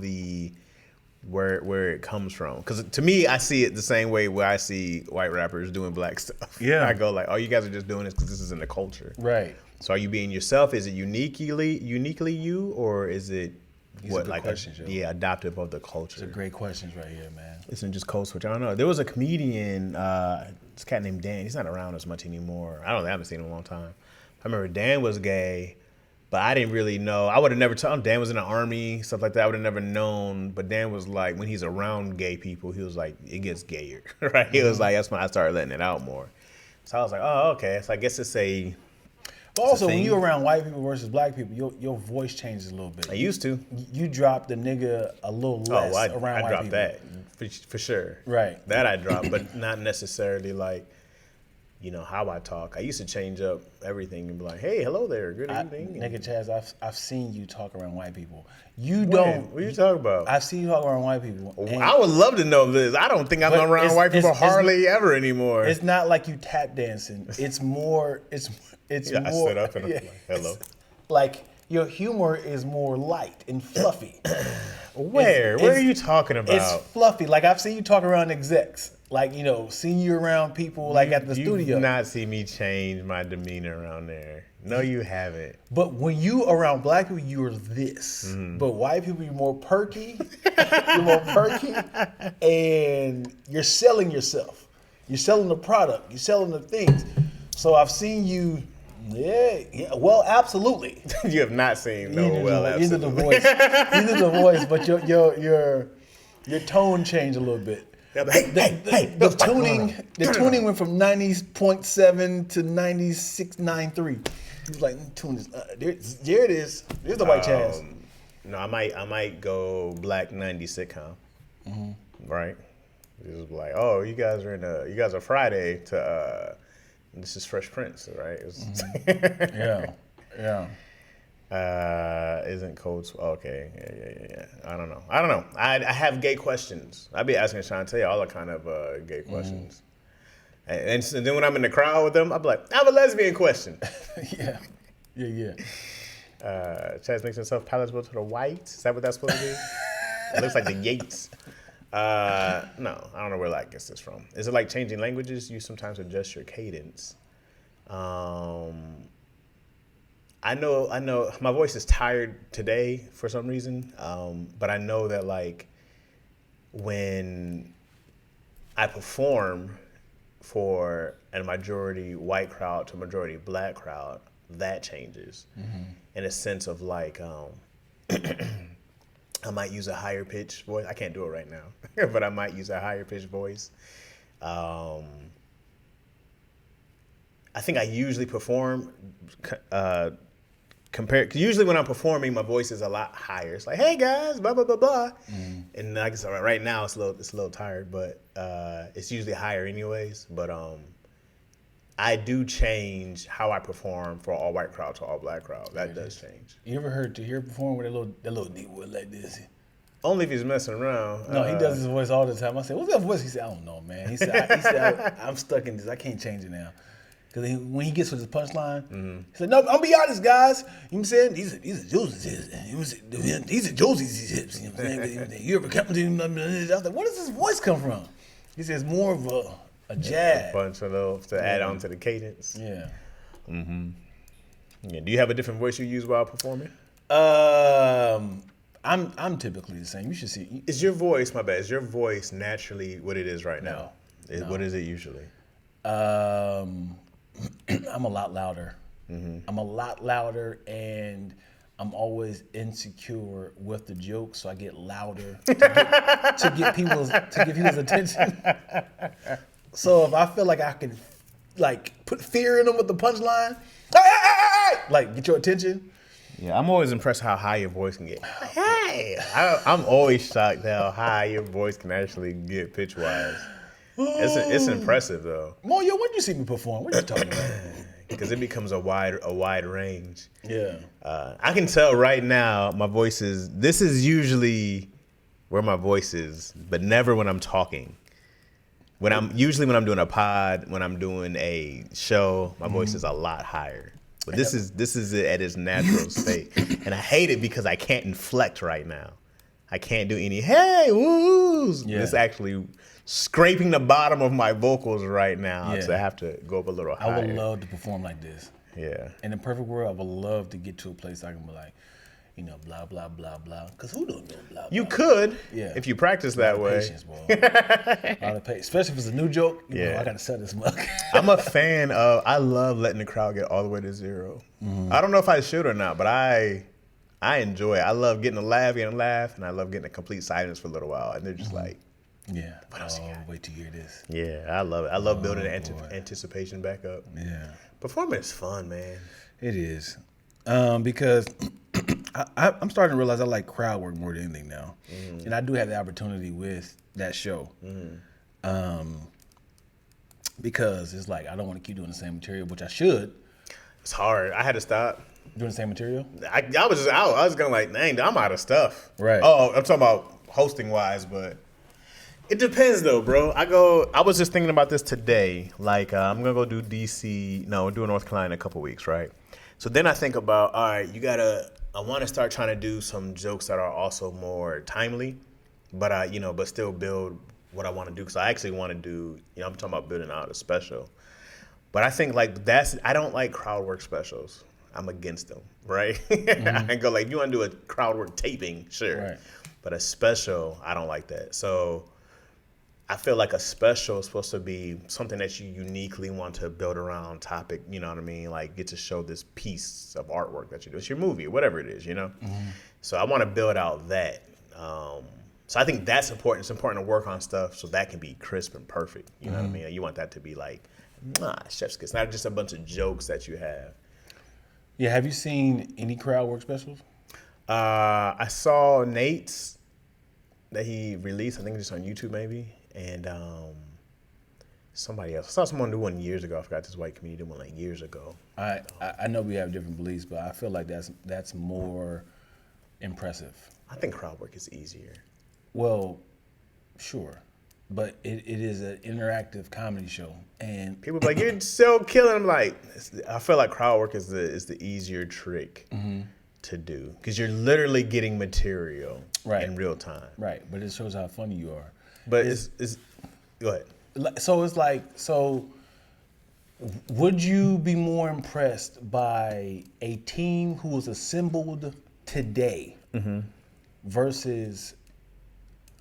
where it comes from. Because to me, I see it the same way where I see white rappers doing black stuff. Yeah, I go like, oh, you guys are just doing this because this is in the culture, right? So are you being yourself? Is it uniquely you, or is it adoptive of the culture? These are great questions right here, man. Isn't just code switch. I don't know. There was a comedian, this cat named Dan. He's not around as much anymore. I haven't seen him in a long time. I remember Dan was gay, but I didn't really know. I would have never told him. Dan was in the army, stuff like that. I would have never known. But Dan was like, when he's around gay people, he was like, it gets gayer, right? He was like, that's when I started letting it out more. So I was like, oh, okay. So I guess it's a. But also, when you're around white people versus black people, your voice changes a little bit. I used to. You drop the nigga a little less around white people. I dropped that for sure. Right. That I dropped, but not necessarily like, how I talk. I used to change up everything and be like, hey, hello there, good evening. Nigga Chaz, I've seen you talk around white people. Don't. What are you talking about? I've seen you talk around white people. I would love to know this. I don't think I'm around white people hardly ever anymore. It's not like you tap dancing. It's more. It's more. I stood up and I'm like, hello. Like your humor is more light and fluffy. Where are you talking about? It's fluffy. Like I've seen you talk around execs. Like, seeing you around people like at the studio. You've not seen me change my demeanor around there. No, you haven't. But when you around black people, you're this. Mm. But white people, you're more perky. You're more perky. And you're selling yourself. You're selling the product. You're selling the things. So I've seen you. Yeah. Well, absolutely. You have not seen absolutely. Either the voice, but your tone changed a little bit. The tuning went from 90.7 to 96.93. He was like, tune this. There it is. There's the white Chaz. No, I might go black 90s sitcom. Mm-hmm. Right? It was like, oh, you guys are Friday to this is Fresh Prince, right? Mm-hmm. Yeah. Isn't Codes okay? Yeah. I don't know. I have gay questions. I be asking Shantae all the kind of gay questions. And then when I'm in the crowd with them, I'm like, I have a lesbian question. Yeah. Chaz makes himself palatable to the whites. Is that what that's supposed to be? It looks like the Yates. No, I don't know where that gets this from. Is it like changing languages? You sometimes adjust your cadence. I know my voice is tired today for some reason, but I know that like when I perform for a majority white crowd to a majority black crowd, that changes in a sense of like I might use a higher pitch voice. I can't do it right now, but I might use a higher pitch voice. I think I usually perform compared. Cause usually when I'm performing, my voice is a lot higher. It's like, "Hey guys, blah blah blah blah," and like I said, right now it's a little tired, but it's usually higher anyways. But I do change how I perform for all white crowd to all black crowd. That does change. You ever heard Tahir perform with that little deep voice like this? Only if he's messing around. No, he does his voice all the time. I said, "What's that voice?" He said, "I don't know, man." He said, "I'm stuck in this. I can't change it now." Because when he gets to his punchline, he said, "No, I'm be honest, guys. You know what I'm saying? These are Josie's hips. These are Josie's hips. You know what I'm saying? You ever come to him?" I was like, "Where does his voice come from?" He says, "More of a jab." A bunch of those to add on to the cadence. Yeah. Yeah. Do you have a different voice you use while performing? I'm typically the same. You should see. Is your voice, my bad, is your voice naturally what it is right now? No. What is it usually? I'm a lot louder. I'm a lot louder, and I'm always insecure with the jokes, so I get louder to get people's attention. So if I feel like I can, like, put fear in them with the punchline, like get your attention. Yeah, I'm always impressed how high your voice can get. Hey, I'm always shocked how high your voice can actually get pitch wise. It's impressive though. Moyo, when you see me perform, what are you talking about? Because it becomes a wide range. Yeah. I can tell right now my voice is. This is usually where my voice is, but never when I'm talking. When I'm doing a pod, when I'm doing a show, my voice is a lot higher. But this is it at its natural state, and I hate it because I can't inflect right now. I can't do any hey woos. Yeah. It's actually scraping the bottom of my vocals right now to have to go up a little higher. I would love to perform like this. Yeah. In the perfect world, I would love to get to a place I can be like, blah, blah, blah, blah. Because who don't know blah, blah? You could, Yeah. if you practice that way. Patience, boy. A lot of patience. Especially if it's a new joke. You know, Yeah. I got to set this mug. I'm a fan of, I love letting the crowd get all the way to zero. I don't know if I should or not, but I enjoy it. I love getting a laugh, and I love getting a complete silence for a little while. And they're just like, Yeah. Wait till you hear this. yeah, I love it. I love building the anticipation back up. Yeah. Performing is fun, man. It is. Because I'm starting to realize I like crowd work more than anything now. And I do have the opportunity with that show. Because it's like, I don't want to keep doing the same material, which I should. It's hard. I had to stop. Doing the same material? I was going like, dang, I'm out of stuff. Right. Oh, I'm talking about hosting wise, but it depends though, bro. I was just thinking about this today. Like, I'm gonna go do DC. No, we're doing North Carolina in a couple weeks, right? So then I think about, all right, I want to start trying to do some jokes that are also more timely, but but still build what I want to do. Because I actually want to do, I'm talking about building out a special. But I think like I don't like crowd work specials. I'm against them, right? I go like, you want to do a crowd work taping, sure. Right. But a special, I don't like that. So I feel like a special is supposed to be something that you uniquely want to build around topic, you know what I mean? Like get to show this piece of artwork that you do. It's your movie, whatever it is, So I want to build out that. So I think that's important. It's important to work on stuff so that can be crisp and perfect. You know what I mean? You want that to be like, chef's kiss, not just a bunch of jokes that you have. Yeah, have you seen any crowd work specials? I saw Nate's that he released, I think just on YouTube maybe, and somebody else. I saw someone do one years ago. I forgot this white comedian did one like years ago. I know we have different beliefs, but I feel like that's more impressive. I think crowd work is easier. Well, sure. But it is an interactive comedy show, and People be like, you're so killing. I'm like, I feel like crowd work is the easier trick to do because you're literally getting material in real time. right. But it shows how funny you are. But it's go ahead. So it's like, would you be more impressed by a team who was assembled today versus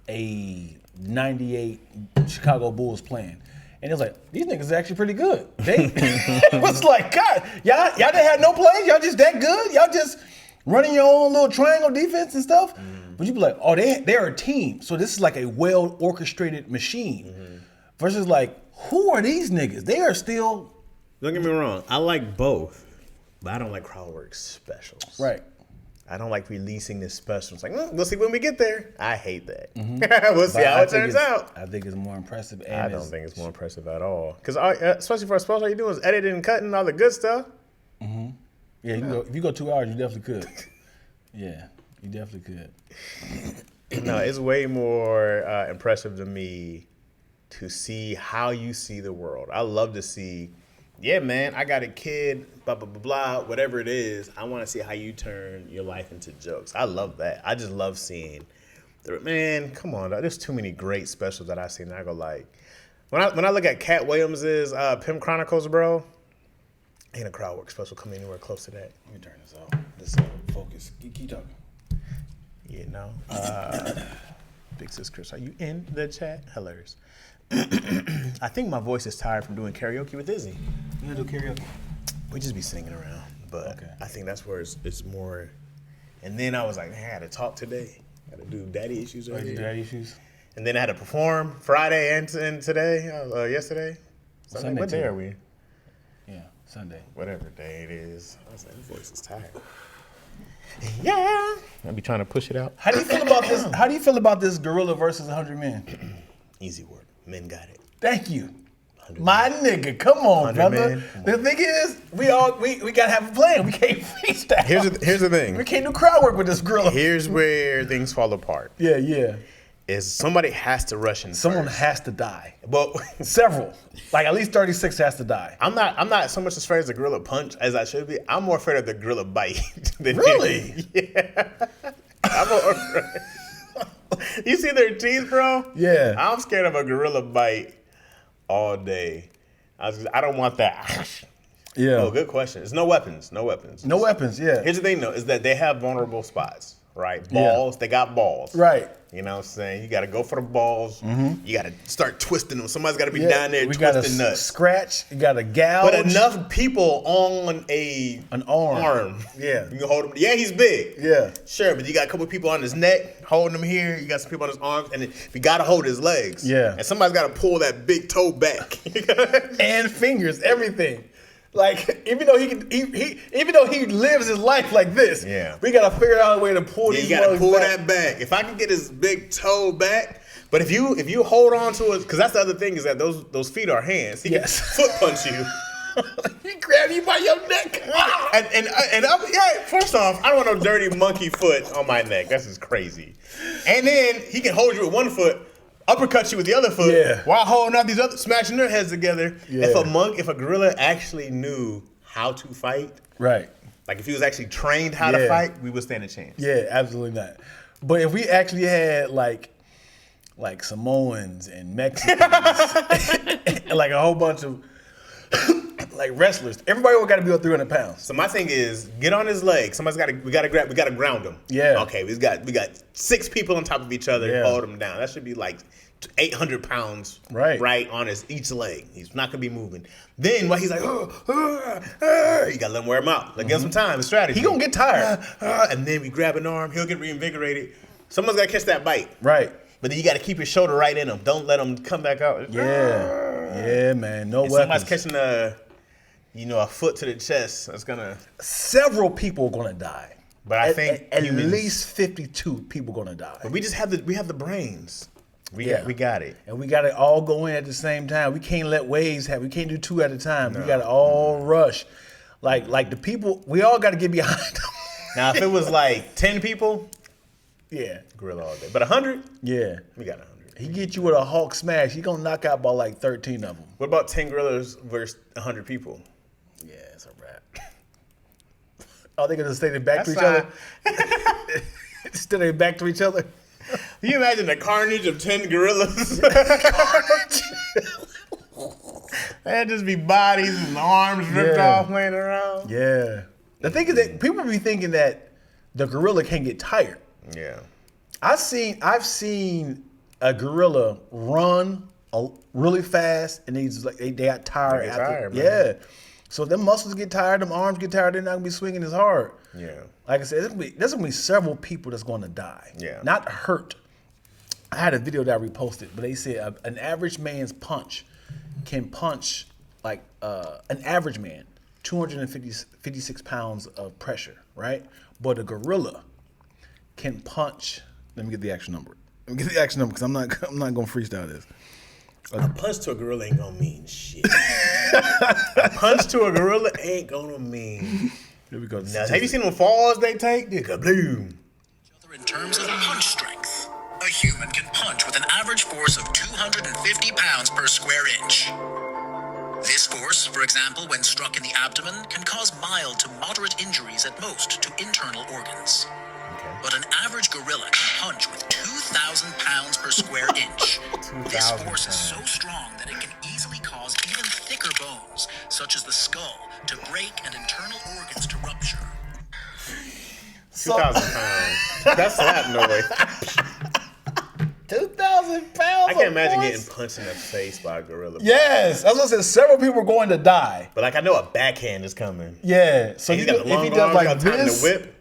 a 98 Chicago Bulls playing? And it's like, these niggas are actually pretty good. They it was like, God, y'all didn't have no plays? Y'all just that good? Y'all just running your own little triangle defense and stuff? But you be like, oh, they're a team. So this is like a well-orchestrated machine. Versus like, who are these niggas? They are still... Don't get me wrong. I like both, but I don't like crowd work specials. Right. I don't like releasing this special. It's like, we'll see when we get there. I hate that. We'll see But how I it think turns it's- out. I think it's more impressive. And I don't think it's more impressive at all. Because especially for a special, all you do is editing and cutting all the good stuff. Yeah, if you go 2 hours, you definitely could. Yeah, you definitely could. No, it's way more impressive to me to see how you see the world. I love to see, yeah, man, I got a kid, blah, blah, blah, blah, whatever it is. I want to see how you turn your life into jokes. I love that. I just love seeing, man, come on. There's too many great specials that I've seen. I go like, when I look at Cat Williams' Pimp Chronicles, bro, ain't a crowd work special come anywhere close to that. Let me turn this off. This focus. Keep talking. You know, Big Sis Chris, are you in the chat? Hilarious. I think my voice is tired from doing karaoke with Izzy. You gonna do karaoke? We just be singing around, but Okay. I think that's where it's more. And then I was like, man, I had to talk today. I had to do daddy issues Oh, you earlier. daddy issues? And then I had to perform Friday and today, yesterday. Sunday What day too. are we? Yeah, Sunday. Whatever day it is. I was like, this voice is tired. Yeah. I'll be trying to push it out. How do you feel about this? How do you feel about this gorilla versus 100 men? Easy work. Men got it. Thank you. My nigga, come on, 100 brother. men. The thing is, we gotta have a plan. We can't freestyle. Here's the thing. We can't do crowd work with this gorilla. Here's where things fall apart. Yeah. Is somebody has to rush in Someone first. has to die. But Several. Like at least 36 has to die. I'm not so much afraid of the gorilla punch as I should be. I'm more afraid of the gorilla bite. Really? Yeah. I'm more afraid. You see their teeth, bro? Yeah. I'm scared of a gorilla bite all day. I don't want that. Yeah. Oh, good question. It's no weapons. No weapons. No weapons, yeah. Here's the thing, though, is that they have vulnerable spots, right? Yeah. Balls. They got balls. Right. You know what I'm saying? You got to go for the balls. You got to start twisting them. Somebody's got to be Yeah. down there We got twisting a nuts. scratch. You got a gouge. But enough people on An arm. Yeah. You can hold him. Yeah, he's big. Yeah. Sure, but you got a couple people on his neck holding him here. You got some people on his arms, and then you got to hold his legs. Yeah. And somebody's got to pull that big toe back. And fingers, everything. Like even though even though he lives his life like this, Yeah. we gotta figure out a way to pull You these. got to mugs pull back. that back. If I can get his big toe back, but if you hold on to it, because that's the other thing is that those feet are hands. He Yes. can foot punch you. He grab you by your neck. First off, I don't want no dirty monkey foot on my neck. That's just crazy. And then he can hold you with one foot, uppercut you with the other foot, Yeah. while holding out these other, smashing their heads together. Yeah. If a gorilla actually knew how to fight, Right. like if he was actually trained how to Yeah. fight, we would stand a chance. Yeah, absolutely not. But if we actually had like Samoans and Mexicans, and like a whole bunch of like wrestlers, everybody got to be on 300 pounds. So my thing is, get on his leg. We gotta ground him. Yeah. Okay, we got 6 people on top of each other, Yeah. hold him down. That should be like 800 pounds Right. on each leg. He's not gonna be moving. Then while he's like, you gotta let him wear him out. Like, give him some time, it's strategy. He gonna get tired. And then we grab an arm, he'll get reinvigorated. Someone's gotta catch that bite. Right. But then you gotta keep your shoulder right in him. Don't let him come back out. Yeah, man. No If weapons. somebody's catching a foot to the chest, that's gonna. Several people are gonna die. But I think at humans- least 52 people gonna die. But we just have the brains. We Yeah. got it. And we gotta all go in at the same time. We can't let waves happen. We can't do 2 at a time. We gotta all rush. Like the people, we all gotta get behind them. Now if it was like 10 people, Yeah. gorilla all day. But 100, Yeah. we got 100. He get you with a Hulk smash. He gonna knock out about like 13 of them. What about 10 gorillas versus 100 people? Yeah, it's a wrap. Oh, they gonna stay their back to each That's other? Still their back to each other? Can you imagine the carnage of 10 gorillas? That'd just be bodies and arms ripped Yeah. off laying around. Yeah. The thing is that people be thinking that the gorilla can't get tired. Yeah. I've seen a gorilla run really fast and they got tired They get after. tired, man. Yeah. So if them muscles get tired, them arms get tired, they're not gonna be swinging as hard. Yeah. Like I said, there's gonna be several people that's gonna die. Yeah. Not hurt. I had a video that I reposted, but they said an average man's punch can punch like an average man 256 pounds of pressure, right? But a gorilla can punch. Let me get the actual number. Let me get the actual number because I'm not gonna freestyle this. A punch to a gorilla ain't gonna mean shit. A punch to a gorilla ain't gonna mean. Here we go. Now, have you seen them falls they take? They kabloom. In terms of punch strength. force of 250 pounds per square inch. This force, for example, when struck in the abdomen, can cause mild to moderate injuries at most to internal organs. But an average gorilla can punch with 2,000 pounds per square inch. This force is so strong that it can easily cause even thicker bones, such as the skull, to break and internal organs to rupture. 2,000 pounds. That's slap noise. 2,000 pounds. I can't imagine getting punched in the face by a gorilla. Yes, I was gonna say several people are going to die. But like I know a backhand is coming. Yeah, so He's he got the long if he does arms, like got time this, to whip.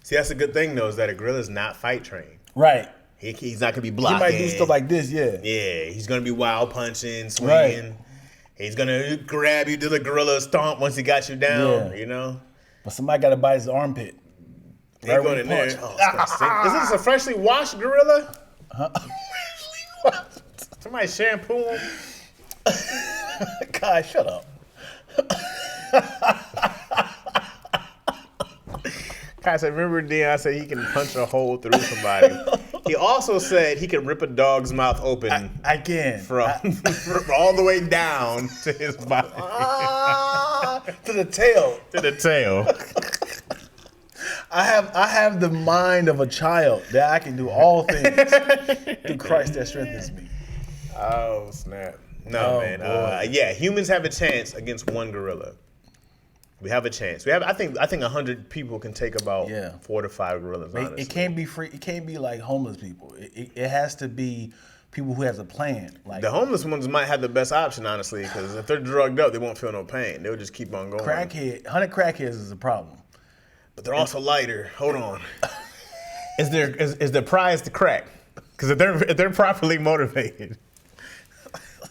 See, that's a good thing though, is that a gorilla's not fight trained. right? He's not gonna be He blocking. might do stuff like this. Yeah, Yeah, he's gonna be wild punching, swinging. Right. He's gonna grab you, do the gorilla stomp once he got you down. Yeah. You know. but somebody got to bite his armpit. He Right going when in he there. punch. Oh, it's gonna stink. Is this a freshly washed gorilla? Somebody shampoo him. God, shut up. I said, remember Dion said he can punch a hole through somebody. He also said he can rip a dog's mouth open I can. from all the way down to his body. To the tail. To the tail. I have the mind of a child that I can do all things through Christ that strengthens me. Oh, snap. No, Oh, man. boy. Yeah, humans have a chance against one gorilla. We have a chance. I think 100 people can take about 4 to 5 gorillas, honestly. It can't be free. It can't be like homeless people. It has to be people who has a plan. Like The homeless ones might have the best option, honestly, because if they're drugged up, they won't feel no pain. They'll just keep on going. 100 crackheads is a problem. But they're also lighter. Hold on. Is their prize to crack? Because if they're properly motivated,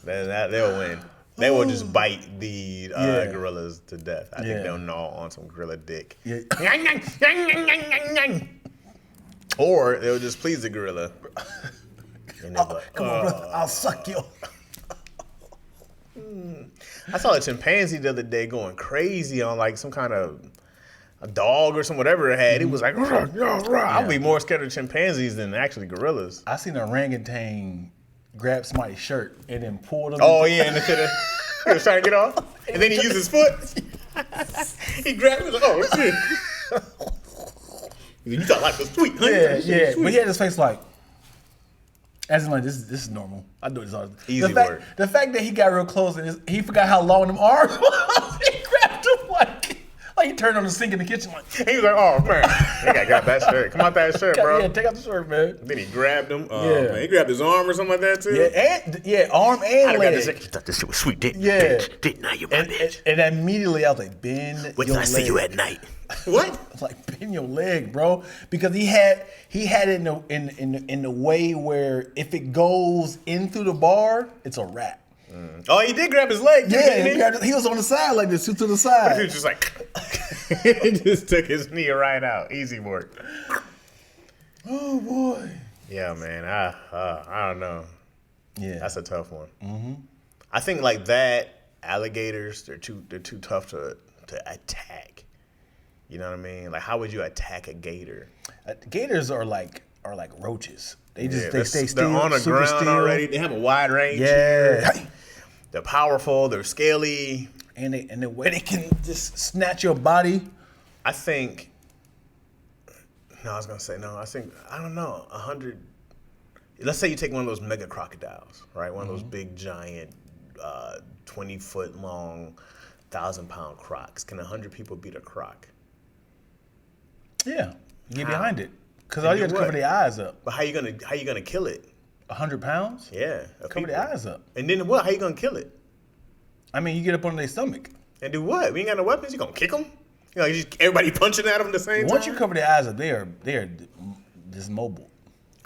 then they'll win. They will just bite the gorillas to death. I think they'll gnaw on some gorilla dick. Yeah. Or they'll just please the gorilla. And they'll be like, Come on, brother. I'll suck you. I saw a chimpanzee the other day going crazy on like some kind of a dog or some whatever it had. It was like, rah, rah, rah. I'd be more scared of chimpanzees than actually gorillas. I seen an orangutan grab somebody's shirt and then pull them. Oh yeah, and he was trying to get off, and then he used his foot. He grabbed it. Like, oh shit! You thought life was sweet, huh? Yeah. But he had his face like, as in like this is normal. I do this all the time. Easy work. The fact that he got real close and he forgot how long them arms was. He grabbed him like he turned on the sink in the kitchen like. He was like, oh man, I gotta grab that shirt. Come out that shirt, bro. Yeah, take out the shirt, man. Then he grabbed him. Yeah. Man, he grabbed his arm or something like that too. Arm and leg. You thought this shit was sweet, didn't Yeah. Didn't I? You my bitch. And immediately I was like, bend Wait your till I leg. see you at night. What? I was like, bend your leg, bro, because he had it in the way where if it goes in through the bar, it's a wrap. Oh, he did grab his leg. Yeah, he was on the side like this, to the He side. was just like, he just took his knee right out. Easy work. Oh boy. Yeah, man. I don't know. Yeah, That's a tough one. Mm-hmm. I think like that, alligators, they're too tough to attack. You know what I mean? Like, how would you attack a gator? Gators are like roaches. They Yeah, they stay still. they're on the super ground still. already. They have a wide range. Yeah. They're powerful. They're scaly. And the way they can just snatch your body. I think. No, I was gonna say no. I don't know. 100. Let's say you take one of those mega crocodiles, right? One of those big giant, 20-foot long, 1,000-pound crocs. Can 100 people beat a croc? Yeah, you get behind it because And all you do got to cover what? their eyes up. But how you gonna kill it? 100 pounds. Yeah, Cover their eyes up. And then what? How you gonna kill it? I mean, you get up on their stomach. And do what? We ain't got no weapons. You gonna kick them? You know, everybody punching at them at the same Once time. you cover their eyes up, they are just mobile.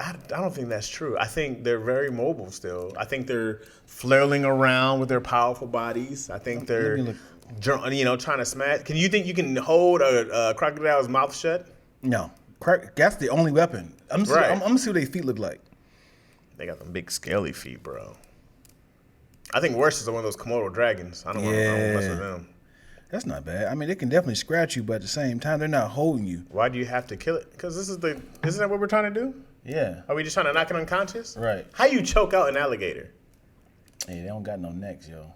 I don't think that's true. I think they're very mobile still. I think they're flailing around with their powerful bodies. I think they're, me trying to smash. Can you think you can hold a crocodile's mouth shut? No, that's the only weapon. I'm gonna see what their feet look like. They got them big scaly feet, bro. I think worse is one of those Komodo dragons. I don't want to mess with them. That's not bad. I mean, they can definitely scratch you, but at the same time, they're not holding you. Why do you have to kill it? Because isn't that what we're trying to do? Yeah. Are we just trying to knock it unconscious? Right. How you choke out an alligator? Hey, they don't got no necks, yo.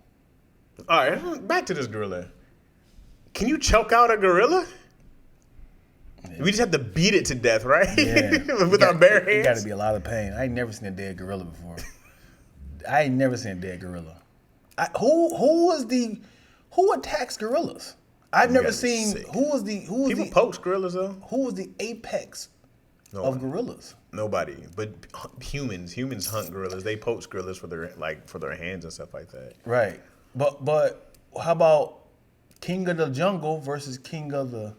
All right, back to this gorilla. Can you choke out a gorilla? Yeah. We just have to beat it to death, right? Yeah. With our bare hands. It got to be a lot of pain. I ain't never seen a dead gorilla before. I ain't never seen a dead gorilla. Who attacks gorillas? I've never seen People poach gorillas though. Who was the apex of gorillas? Nobody, but humans hunt gorillas. They poach gorillas for their hands and stuff like that. Right, but how about King of the Jungle versus King of the,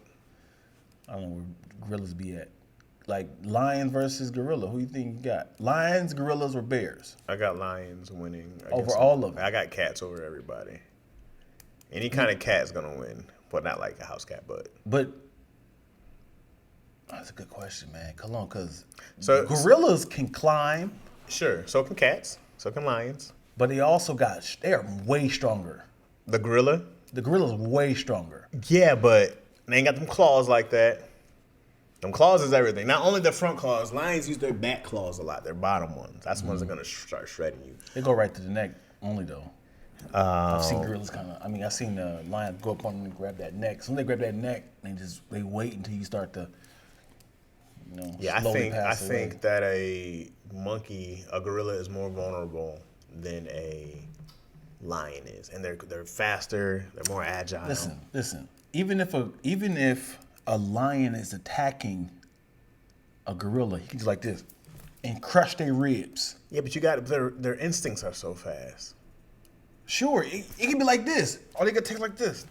I don't know where gorillas be at. Like lions versus gorilla. Who you think you got? Lions, gorillas, or bears? I got lions winning. Over all of them. I got cats over everybody. Any kind of cat's gonna win. Well, not like a house cat, but that's a good question, man. Come on, because gorillas can climb. Sure, so can cats, so can lions. But they're way stronger. The gorilla? The gorilla's way stronger. Yeah, but they ain't got them claws like that. Them claws is everything. Not only the front claws, lions use their back claws a lot, their bottom ones. That's the ones that are going to start shredding you. They go right to the neck only, though. I've seen gorillas I've seen the lion go up on them and grab that neck. So when they grab that neck, they wait until you start to, slowly pass away. I think that a gorilla is more vulnerable than a lion is. And they're faster, they're more agile. Listen. Even if a lion is attacking a gorilla, he can do like this and crush their ribs. Yeah, but their instincts are so fast. Sure, it can be like this. Or they can take like this.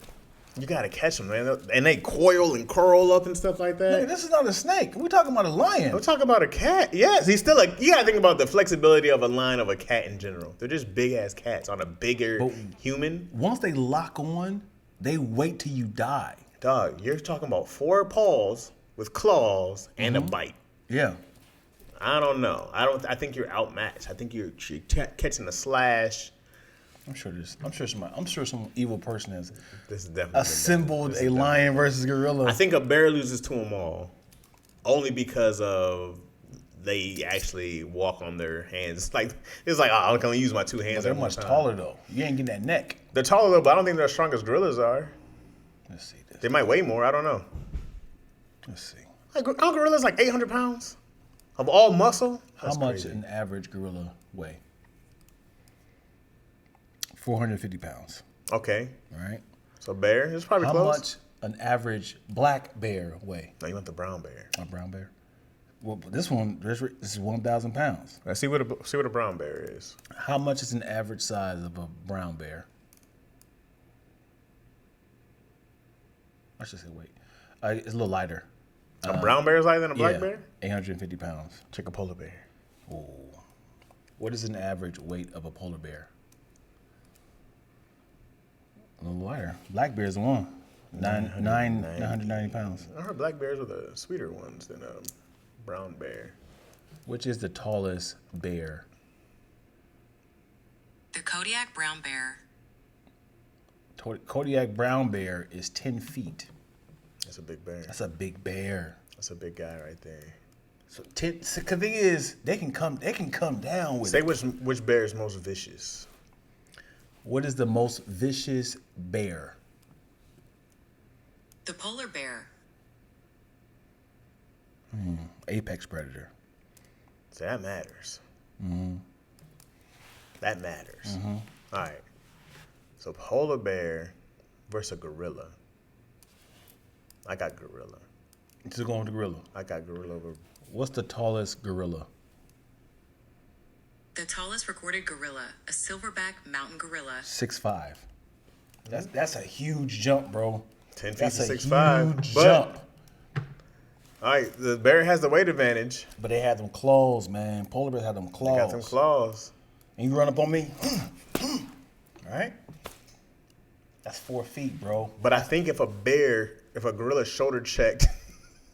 You gotta catch them, man. And they coil and curl up and stuff like that. Look, this is not a snake. We're talking about a lion. We're talking about a cat. Yes, he's still you gotta think about the flexibility of a lion of a cat in general. They're just big ass cats on a bigger human. Once they lock on, they wait till you die. Dog, you're talking about 4 paws with claws and a bite. Yeah. I don't know. I think you're outmatched. I think you're catching a slash. I'm sure some evil person has This is definitely assembled a lion versus gorilla. I think a bear loses to them all, only because of they actually walk on their hands. It's like I can only use my 2 hands. They're much taller though. You ain't getting that neck. They're taller though, but I don't think they're as strong as gorillas are. Let's see this. They might weigh more. I don't know. Let's see. Aren't gorillas like 800 pounds of all muscle? How much an average gorilla weigh? 450 pounds. Okay. All right. So bear is probably How close. much an average black bear weigh? No, you want the brown bear. A brown bear. Well, this is 1,000 pounds. Let's see what a brown bear is. How much is an average size of a brown bear? I should say weight. It's a little lighter. A brown bear is lighter than a black bear? 850 pounds. Check a polar bear. Ooh. What is an average weight of a polar bear? A little lighter. Black bear's the one. 990 pounds. I heard black bears are the sweeter ones than a brown bear. Which is the tallest bear? The Kodiak brown bear. Kodiak brown bear is 10 feet. That's a big bear. That's a big bear. That's a big guy right there. So the thing is, they can come down with it. Say which bear is most vicious. What is the most vicious bear? The polar bear. Apex predator. So that matters. Mm-hmm. That matters. Mm-hmm. All right. So polar bear versus a gorilla. I got gorilla. Just going with the gorilla. I got gorilla over. What's the tallest gorilla? The tallest recorded gorilla, a silverback mountain gorilla. 6'5". That's a huge jump, bro. 10 feet That's to a 6'5". huge jump. All right, the bear has the weight advantage. But they had them claws, man. Polar bears had them claws. They got them claws. And you run up on me. All right? That's 4 feet, bro. But I think if a gorilla shoulder checked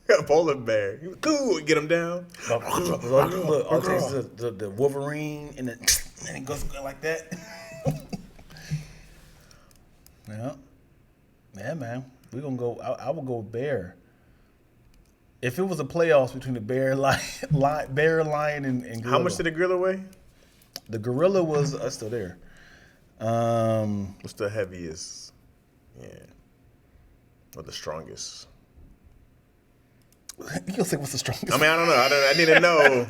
a polar bear, he would get him down. Look, the Wolverine and it goes like that. Yeah, man. We're gonna go. I would go bear. If it was a playoffs between the bear, lion, and gorilla. How much did the gorilla weigh? The gorilla was still there. What's the heaviest? Yeah. Or the strongest? You gonna say what's the strongest? I mean, I don't know. I need to know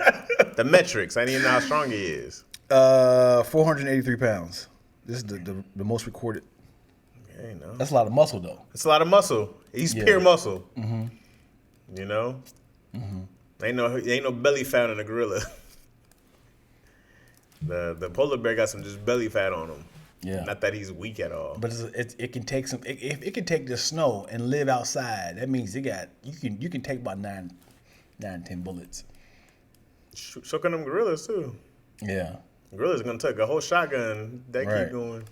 the metrics. I need to know how strong he is. 483 pounds. This is the most recorded. Yeah, you know. That's a lot of muscle though. It's a lot of muscle. He's pure muscle. Mm-hmm. You know? Mm-hmm. Ain't no belly fat on a gorilla. The polar bear got some just belly fat on him. Yeah. Not that he's weak at all. But it can take some. It can take the snow and live outside. That means you can take about 10 bullets. So can them gorillas too. Yeah. Gorillas gonna take a whole shotgun. That Right. keep going.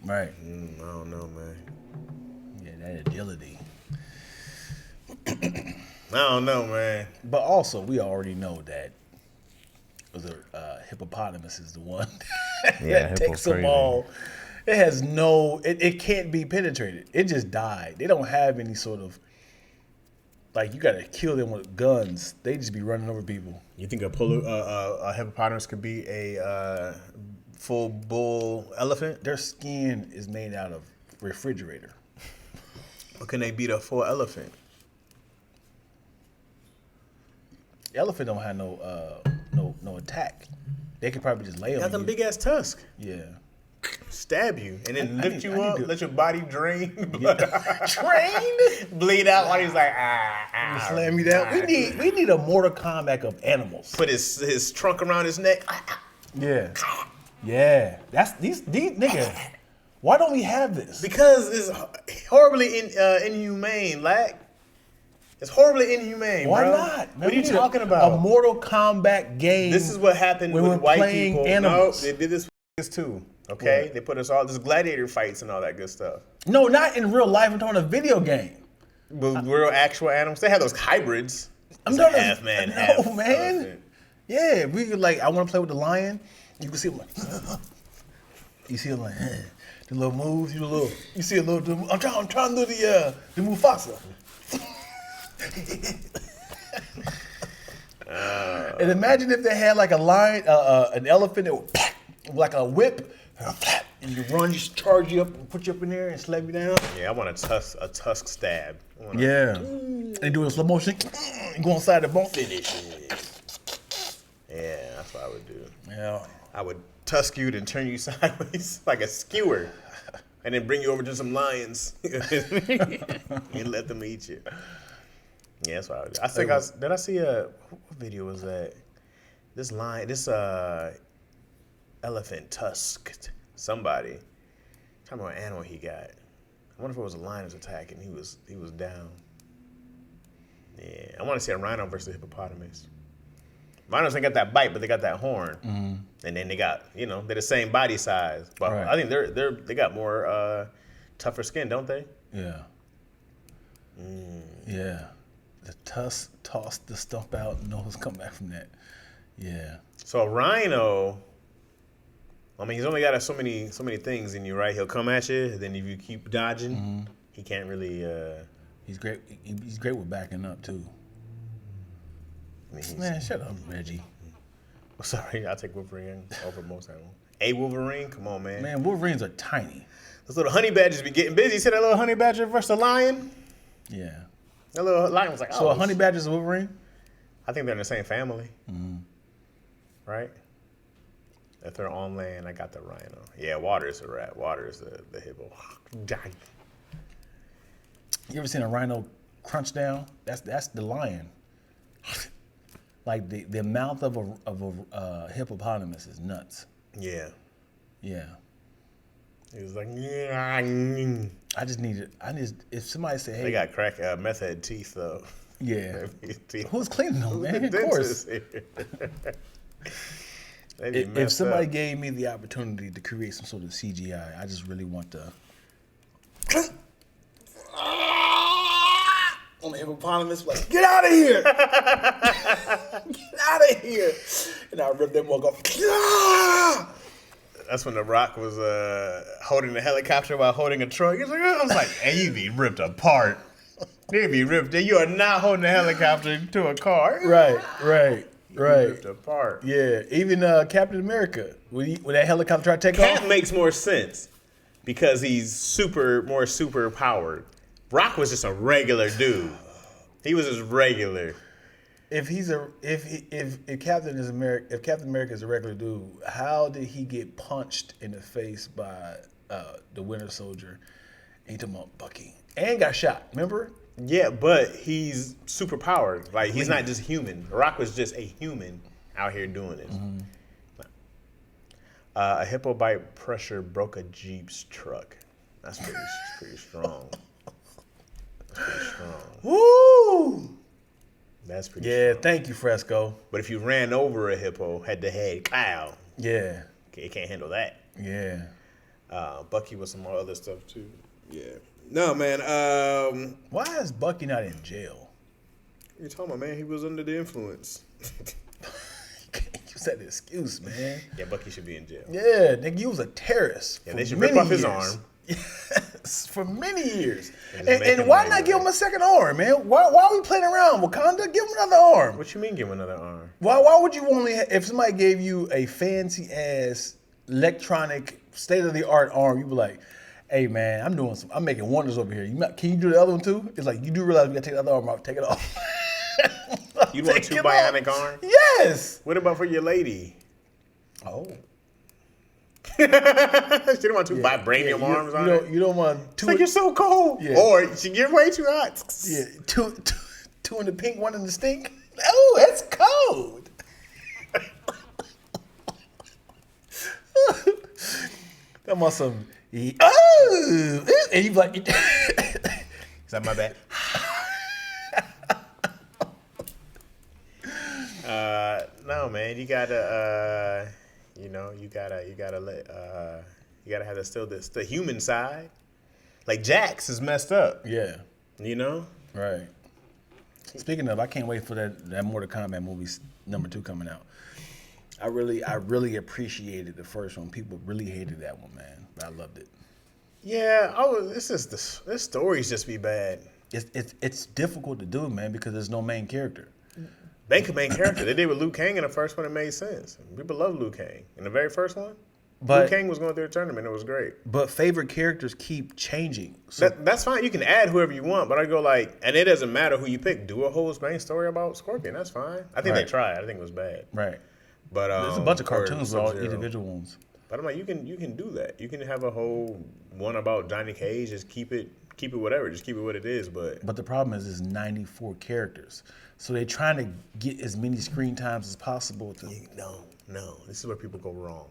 Right. I don't know, man. Yeah, that agility. I don't know, man. But also, we already know that the hippopotamus is the one that takes them crazy. all. It has no. It can't be penetrated. It just died. They don't have any sort of. Like, you gotta kill them with guns. They just be running over people. You think a hippopotamus could be a full bull elephant? Their skin is made out of refrigerator. Or can they beat a full elephant? Elephant don't have no attack. They could probably just lay on Got them you. big ass tusks. Yeah. Stab you and then I lift need you up, to- let your body drain, Trained. bleed out while he's like Slam you down. We need a Mortal Kombat of animals. Put his trunk around his neck. Yeah. Yeah. That's these niggas. Why don't we have this? Because it's horribly inhumane, Lack. It's horribly inhumane, Why bro. not? Man, What are we you need talking A about? Mortal Kombat game. This is what happened when with we're white playing people. animals. No, they did this with us too. Okay, What? they put us all this gladiator fights and all that good stuff. No, not in real life. I'm talking a video game. But real actual animals, they have those hybrids. I'm It's talking half man, no, half man. elephant. Yeah, we could, like, I want to play with the lion. You can see him like, you see him like, the little moves. You see a little. I'm trying to do the Mufasa. And imagine if they had like a lion, an elephant that would like a whip, and you run, just charge you up, and put you up in there, and slap you down. Yeah, I want a tusk stab. Yeah, they do it in slow motion. You go inside the bone. Yeah, that's what I would do. Yeah. I would tusk you and turn you sideways like a skewer, and then bring you over to some lions and let them eat you. Yeah, that's what I would do. I think did I see what video was that? This elephant tusked somebody. Tell me what animal he got. I wonder if it was a lion was attacking. He was down. Yeah, I want to see a rhino versus a hippopotamus. Rhinos ain't got that bite, but they got that horn, and then they got they're the same body size, but Right. I think they got more tougher skin, don't they? Yeah. Yeah. The tusk toss the stump out and nose come back from that. Yeah. So a rhino, I mean, he's only got so many things in you, right? He'll come at you, and then if you keep dodging, he can't really. He's great. He's great with backing up too. I mean, Man, shut up, Reggie. sorry, I take Wolverine over most animals. A Wolverine, come on, man. Man, Wolverines are tiny. Those little honey badgers be getting busy. You see that little honey badger versus a lion? Yeah. That little lion was like, So a honey badger is a Wolverine? I think they're in the same family. Right? If they're on land, I got the rhino. Yeah, water is a rat. Water is the hippo. You ever seen a rhino crunch down? That's the lion. Like the mouth of a hippopotamus is nuts. Yeah. Yeah. He was like, If somebody say, hey, they got crack meth head teeth though. yeah. Teeth. Who's cleaning them, man? Of Dentists course. here. They be If messed somebody up. gave me the opportunity to create some sort of CGI, I just really want to. On the hippopotamus, like, get out of here! Get out of here! And I rip them walk off. That's when The Rock was holding the helicopter while holding a truck. He's like, I was like, hey, you be ripped apart. They'd be ripped. You are not holding a helicopter to a car. Right. Ripped apart. Yeah, even Captain America, when that helicopter tried to take Cap off. makes more sense because he's more super powered. Rock was just a regular dude. He was just regular. If Captain America is a regular dude, how did he get punched in the face by the Winter Soldier? Ain't talking about Bucky, and got shot. Remember? Yeah, but he's super powered. Like, he's not just human. Rock was just a human out here doing this. Mm-hmm. A hippo bite pressure broke a Jeep's truck. That's pretty strong. That's pretty strong. Woo! That's pretty Yeah, strong. thank you, Fresco. But if you ran over a hippo head to head, pow, Yeah, it can't handle that. yeah. Bucky with some more other stuff too. Yeah. No, man. Why is Bucky not in jail? What you talking about, man? He was under the influence. Use that excuse, man. Yeah, Bucky should be in jail. Yeah, nigga, you was a terrorist. Yeah, for they should many rip off his years. arm. Yes, for many years. And just make And him why regular. not give him a second arm, man? Why are we playing around? Wakanda, give him another arm. What you mean, give him another arm? Why would you only if somebody gave you a fancy ass electronic state of the art arm, you'd be like, hey man, I'm making wonders over here. Can you do the other one too? It's like you do realize we gotta take the other arm off, take it off. You want Take two it bionic off. arms? Yes. What about for your lady? Oh. She don't want two vibranium Yeah, arms on it. You don't want It's two. like you're so cold. Yeah. Or you're way too hot. Yeah, two in the pink, one in the stink. Oh, that's cold. That must some. Oh, and you like. Is that my bad? No, man. You gotta, you gotta have the human side. Like Jax is messed up. Yeah, You know. right. Speaking of, I can't wait for that Mortal Kombat movie #2 coming out. I really appreciated the first one. People really hated that one, man. But I loved it. Yeah. This stories just be bad. It's difficult to do, man, because there's no main character. Make a main character. They did with Liu Kang in the first one. It made sense. People love Liu Kang. In the very first one, But Liu Kang was going through a tournament. It was great. but favorite characters keep changing. So That's fine. You can add whoever you want, but I go like, and it doesn't matter who you pick. Do a whole main story about Scorpion. That's fine. I think they Right. tried. I think it was bad. right. But There's a bunch of or cartoons with all Sub-Zero. individual ones. But I'm like, you can do that. You can have a whole one about Johnny Cage. Just keep it whatever. Just keep it what it is. But But the problem is, 94 characters, so they're trying to get as many screen times as possible. no, this is where people go wrong.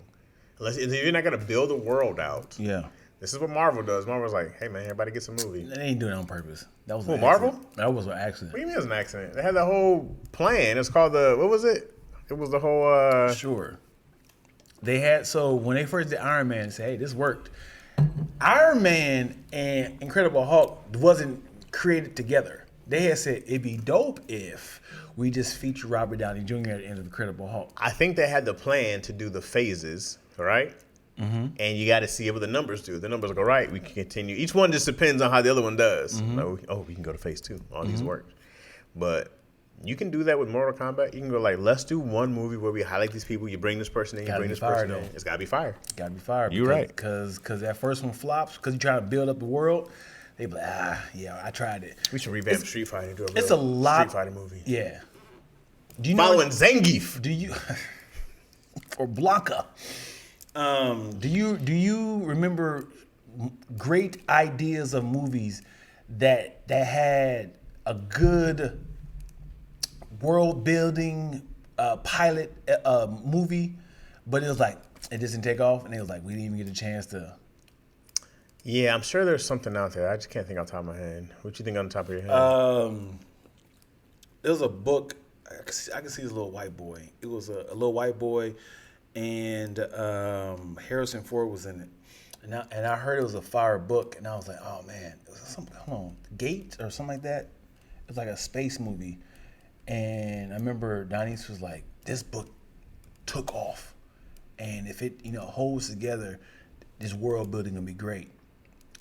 Unless if you're not gonna build a world out. Yeah, This is what Marvel does. Marvel's like, hey man, everybody gets a movie. they ain't doing it on purpose. That was Who, an Marvel? accident. That was an accident. What do you mean it's an accident? They had the whole plan. It's called what was it? It was the whole. Sure. They had when they first did Iron Man, they said, "Hey, this worked." Iron Man and Incredible Hulk wasn't created together. They had said it'd be dope if we just feature Robert Downey Jr. at the end of Incredible Hulk. I think they had the plan to do the phases, right? Mm-hmm. And you got to see what the numbers do. The numbers go right, we can continue. Each one just depends on how the other one does. Mm-hmm. We can go to phase 2. All these work. But you can do that with Mortal Kombat. You can go like, let's do one movie where we highlight these people. You bring this person in, you Gotta bring be this person fire, in. though. It's got to be fire. Gotta be fired. You right. Because that first one flops. Because you trying to build up the world. They be like, yeah, I tried it. We should revamp Street Fighter and do It's real a lot. Street Fighter movie. Yeah. Do you know? Following Zangief. Do you or Blanca? Do you remember great ideas of movies that had a good world building pilot movie, but it was like it didn't take off, and it was like we didn't even get a chance to. Yeah, I'm sure there's something out there. I just can't think off the top of my head. What you think on the top of your head? There was a book. I can see this little white boy. It was a little white boy, and Harrison Ford was in it. And I heard it was a fire book, and I was like, oh man, it was something. Hold on, Gate or something like that. It's like a space movie, and I remember Donnie's was like, this book took off, and if it holds together, this world building gonna be great.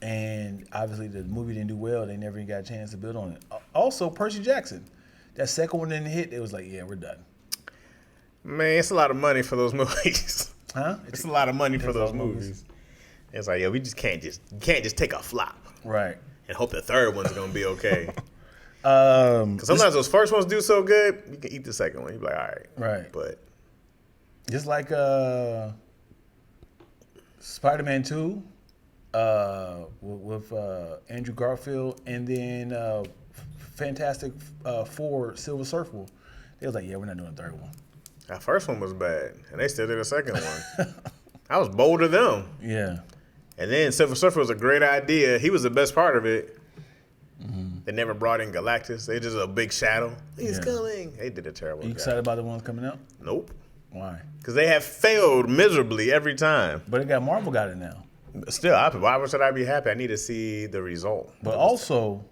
And obviously the movie didn't do well. They never even got a chance to build on it. Also, Percy Jackson. That second one didn't hit. It was like, yeah, we're done. Man, it's a lot of money for those movies. Huh? It's a lot of money for It's those all movies. movies. It's like, we just can't just take a flop Right. and hope the third one's gonna be okay. Um, Because sometimes those first ones do so good, you can eat the second one. You be like, all right, Right. But just like Spider-Man 2 with Andrew Garfield, and then Fantastic Four Silver Surfer. They was like, yeah, we're not doing a third one. that first one was bad, and they still did a second one. I was bold of them. Yeah. And then Silver Surfer was a great idea. He was the best part of it. They never brought in Galactus. They just a big shadow. He's Yeah. coming. They did a terrible You job. excited about the ones coming out? Nope. Why? Because they have failed miserably every time. But Marvel got it now. Still, why should I be happy? I need to see the result. But also,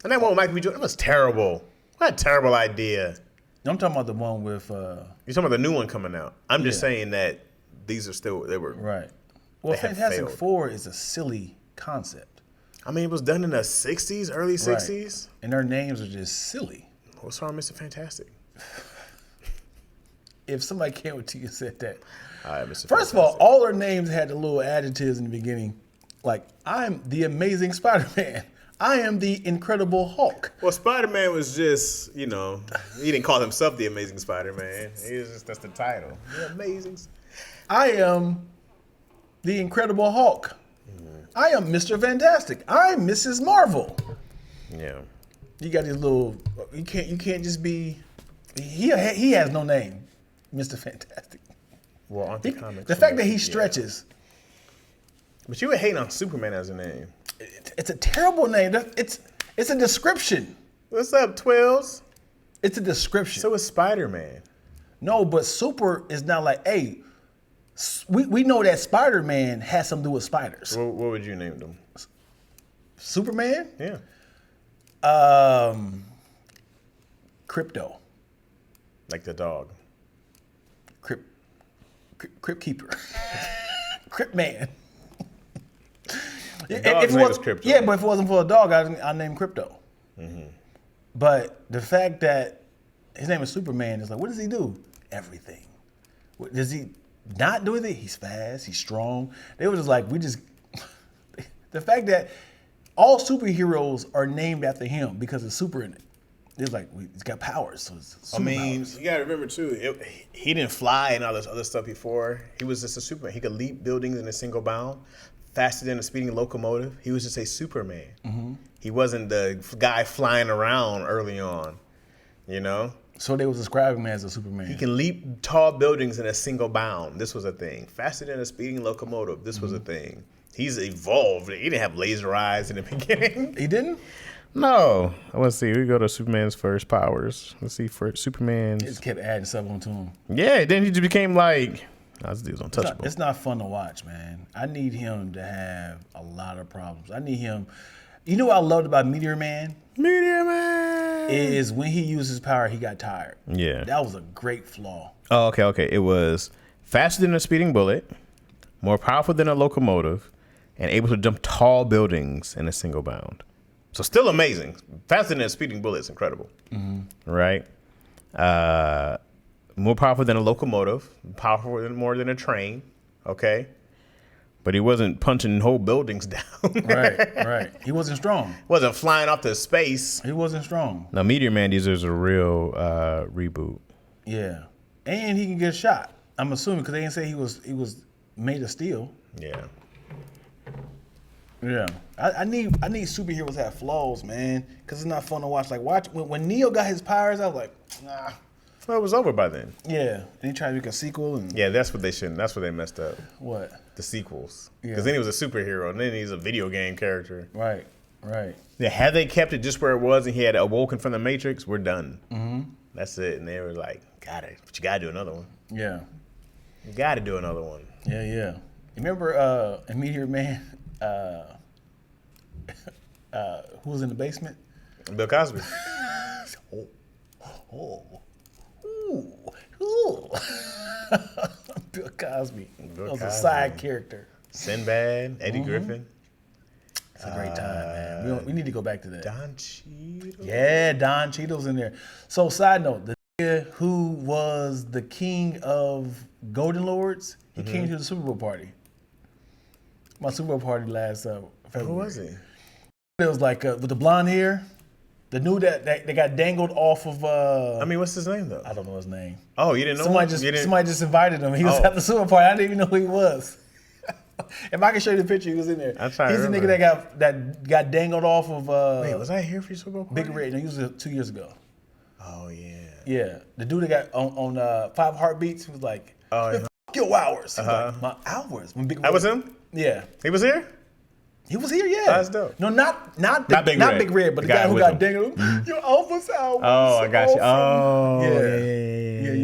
And that one with Michael B. Jordan, that was terrible. What a terrible idea. I'm talking about the one with You're talking about the new one coming out. I'm just Yeah. saying that these are still, they were, right. Well, They have Fantastic failed. Four is a silly concept. I mean, it was done in the 60s, early 60s. And their names are just silly. What's wrong with Mr. Fantastic? If somebody came with you and said that. All right, Mr. First of all their names had the little adjectives in the beginning. Like, I'm the Amazing Spider-Man. I am the Incredible Hulk. Well, Spider-Man was just, he didn't call himself the Amazing Spider-Man. He was just, that's the title. The Amazing. I am the Incredible Hulk. I am Mr. Fantastic. I'm Mrs. Marvel. Yeah. You got these little. You can't just be. He has no name, Mr. Fantastic. Well, aren't the comics? The fact that he yeah. stretches. But you would hate on Superman as a name. It's a terrible name. It's a description. What's up, Twills? It's a description. So is Spider-Man. No, but super is not like, hey, we know that Spider-Man has something to do with spiders. What would you name them? Superman? Yeah. Crypto. Like the dog. Crypt Keeper. Crypt Man. dog's name is Crypto. Yeah, but if it wasn't for a dog, I'd name Crypto. But the fact that his name is Superman is like, what does he do? Everything. Does he not do anything? He's fast. He's strong. They were just like, the fact that all superheroes are named after him because of super in it. It's like, he's got powers. So it's superpowers. You gotta remember too, he didn't fly and all this other stuff before. He was just a Superman. He could leap buildings in a single bound, faster than a speeding locomotive. He was just a Superman. He wasn't the guy flying around early on, So they was describing him as a Superman. He can leap tall buildings in a single bound. This was a thing. Faster than a speeding locomotive. This was a thing. He's evolved. He didn't have laser eyes in the beginning. He didn't? No. Let's see. We go to Superman's first powers. Let's see. For Superman's. They just kept adding stuff onto him. Yeah. Then he just became like, this dude's untouchable. It's not fun to watch, man. I need him to have a lot of problems. I need him. You know what I loved about Meteor Man? Meteor Man. Is when he used his power, he got tired. Yeah. That was a great flaw. Oh, okay. It was faster than a speeding bullet, more powerful than a locomotive, and able to jump tall buildings in a single bound. So still amazing. Faster than a speeding bullet is incredible. Right? More powerful than a locomotive, more than a train. Okay? But he wasn't punching whole buildings down. Right. He wasn't strong. Wasn't flying off to space. He wasn't strong. Now, Meteor Man deserves a real reboot. Yeah. And he can get shot. I'm assuming because they didn't say he was made of steel. Yeah. Yeah. I need superheroes to have flaws, man, because it's not fun to watch. Like when Neo got his powers, I was like, nah. Well, it was over by then. Yeah. And he tried to make a sequel and Yeah, that's what they shouldn't. That's what they messed up. what? The sequels. Yeah. Because then he was a superhero, and then he's a video game character. Right. Yeah, had they kept it just where it was and he had awoken from the Matrix, we're done. That's it. And they were like, got it. But you got to do another one. Yeah. You got to do another one. Yeah. You remember in Meteor Man, who was in the basement? Bill Cosby. Ooh. Bill Cosby. Bill That was a Cosby. side character. Sinbad, Eddie Griffin. It's a great time, man. We need to go back to that. Don Cheadle. Yeah, Don Cheadle's in there. So, side note, the nigga who was the king of Golden Lords, he came to the Super Bowl party. My Super Bowl party last February. Who was he? It was like with the blonde hair, the dude that got dangled off of. I mean, what's his name though? I don't know his name. Oh, you didn't know? Somebody just invited him. He was at the Super Bowl party. I didn't even know who he was. If I can show you the picture, he was in there. I'm trying He's to the remember. nigga that got dangled off of. Wait, was I here for your Super Bowl party? Big Red? No, he was 2 years ago. Oh yeah. Yeah, the dude that got on 5 Heartbeats was like, Oh, yeah. "F your hours." He was like, my hours. When Big That was him? Yeah, He was here? he was here. Yeah, That's dope. No, not Big Red. Big Red, but the guy who with got him. dangled. Your office hours. Oh, I got you. Oh,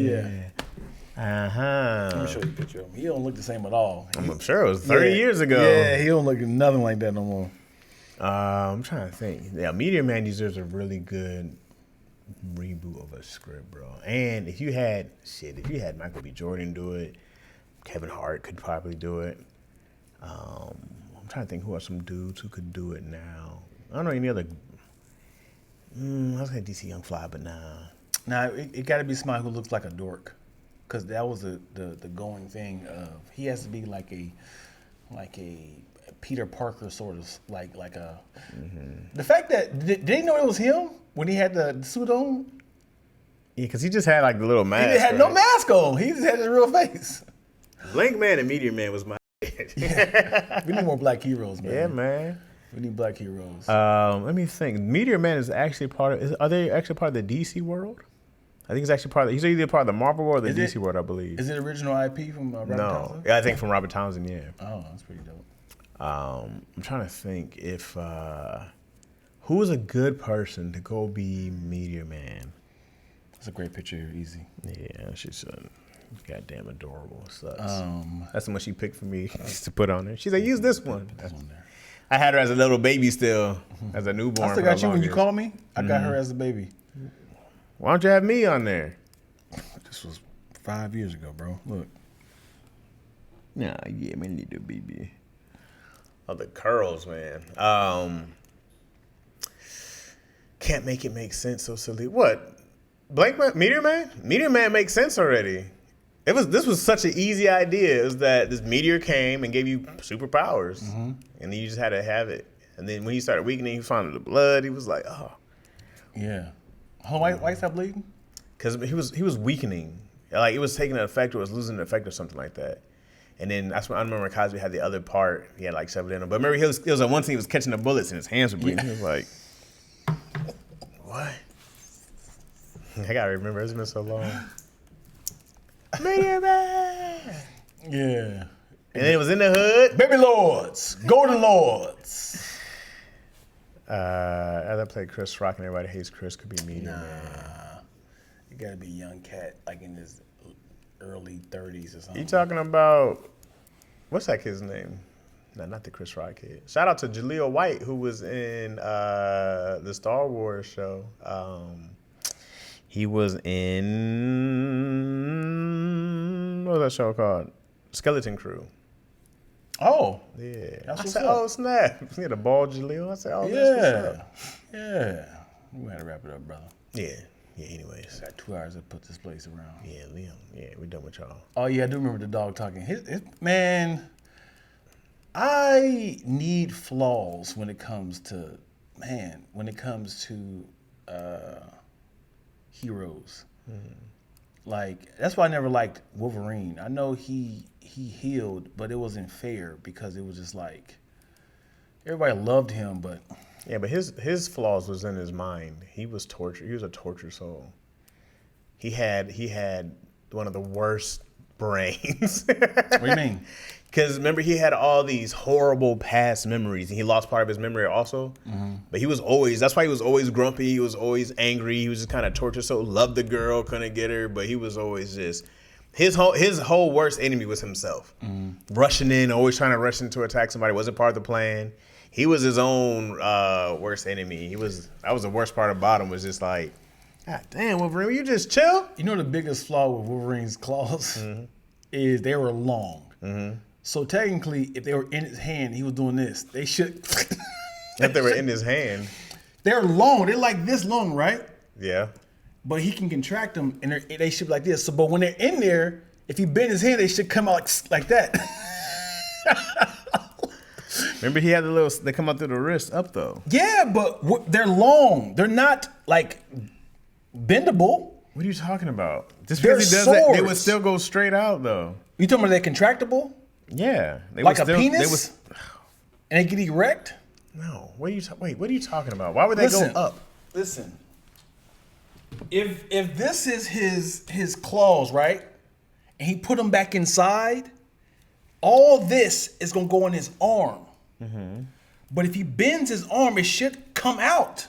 yeah. Uh-huh. Let me show you a picture of him. He don't look the same at all. I'm sure it was 30 years ago. Yeah, he don't look nothing like that no more. I'm trying to think. Yeah, Meteor Man deserves a really good reboot of a script, bro. And if you had Michael B. Jordan do it, Kevin Hart could probably do it. I'm trying to think who are some dudes who could do it now. I don't know any other. I was gonna DC Young Fly, but nah. Now it got to be somebody who looks like a dork, because that was the going thing of he has to be like a Peter Parker sort of like a. The fact that did they know it was him when he had the suit on? Yeah, because he just had like the little mask. He had no right? mask on. He just had his real face. Blank Man and Meteor Man was my. We need more black heroes, man. Yeah, man. We need black heroes. Let me think. Meteor Man is actually part of. Are they actually part of the DC world? I think it's actually part of. He's either part of the Marvel world or the DC world, I believe. Is it original IP from Robert Townsend? Yeah, I think from Robert Townsend. Yeah. Oh, that's pretty dope. I'm trying to think if who is a good person to go be Meteor Man. That's a great picture here, easy. Yeah, she's goddamn adorable. Sucks. That's the one she picked for me to put on there. She's like, use this one. That's on there. I had her as a little baby still, as a newborn. I still for got the you when you longest. called me. I got her as a baby. Why don't you have me on there? This was 5 years ago, bro. Look. Nah, yeah, my little baby. Oh, the curls, man. Can't make it make sense so silly. What? Blank Man? Meteor Man? Meteor Man makes sense already. This was such an easy idea. It was that this meteor came and gave you superpowers. And then you just had to have it. And then when he started weakening, he found the blood. He was like, oh. Yeah. Oh, why stop bleeding? Because he was weakening. Like, it was taking an effect or was losing an effect or something like that. And then that's when I remember Cosby had the other part. He had like shoved it in him. But remember, it was like one thing he was catching the bullets and his hands were bleeding. He was like, what? I gotta remember. It's been so long. Meteor Man. Yeah. And then it was in the hood. Baby Lords. Golden Lords. As I played Chris Rock and everybody hates Chris, could be Meteor Man. You gotta be a young cat, like in his early 30s or something. You talking about, what's that kid's name? No, not the Chris Rock kid. Shout out to Jaleel White, who was in the Star Wars show. He was in, what was that show called? Skeleton Crew. Oh. Yeah. That's I what's said, up. oh, snap. He had a bald Jaleel. I said, oh, that's what's Yeah. up. Yeah. We had to wrap it up, brother. Yeah. Yeah, anyways. Got 2 hours to put this place around. Yeah, Liam. Yeah, we done with y'all. Oh, yeah, I do remember the dog talking. Man, I need flaws when it comes to, heroes. Like, that's why I never liked Wolverine. I know he healed, but it wasn't fair because it was just like, everybody loved him, but... Yeah, but his flaws was in his mind. He was tortured. He was a tortured soul. He had one of the worst brains. What do you mean? Because remember, he had all these horrible past memories, and he lost part of his memory also. But he was always, that's why he was always grumpy. He was always angry. He was just kind of tortured soul. Loved the girl, couldn't get her, but he was always just, his whole worst enemy was himself. Rushing in, always trying to rush in to attack somebody, wasn't part of the plan. He was his own worst enemy. That was the worst part about him, was just like, God damn, Wolverine, you just chill? You know the biggest flaw with Wolverine's claws is they were long. So technically, if they were in his hand, he was doing this. They should. If they were in his hand. They're long. They're like this long, right? Yeah. But he can contract them, and they should be like this. So, but when they're in there, if he bend his hand, they should come out like that. Remember, he had the little. They come out through the wrist up though. Yeah, but they're long. They're not like bendable. What are you talking about? Just They're because he does that, they would swords. still go straight out though. You talking about they're contractable? Yeah, they Like would a still, penis? They was, And they get erect? no, what are you? Wait, what are you talking about? Why would they Listen, go up? Listen. If this is his claws, right? And he put them back inside, all this is gonna go in his arm. Mm-hmm. But if he bends his arm, it should come out.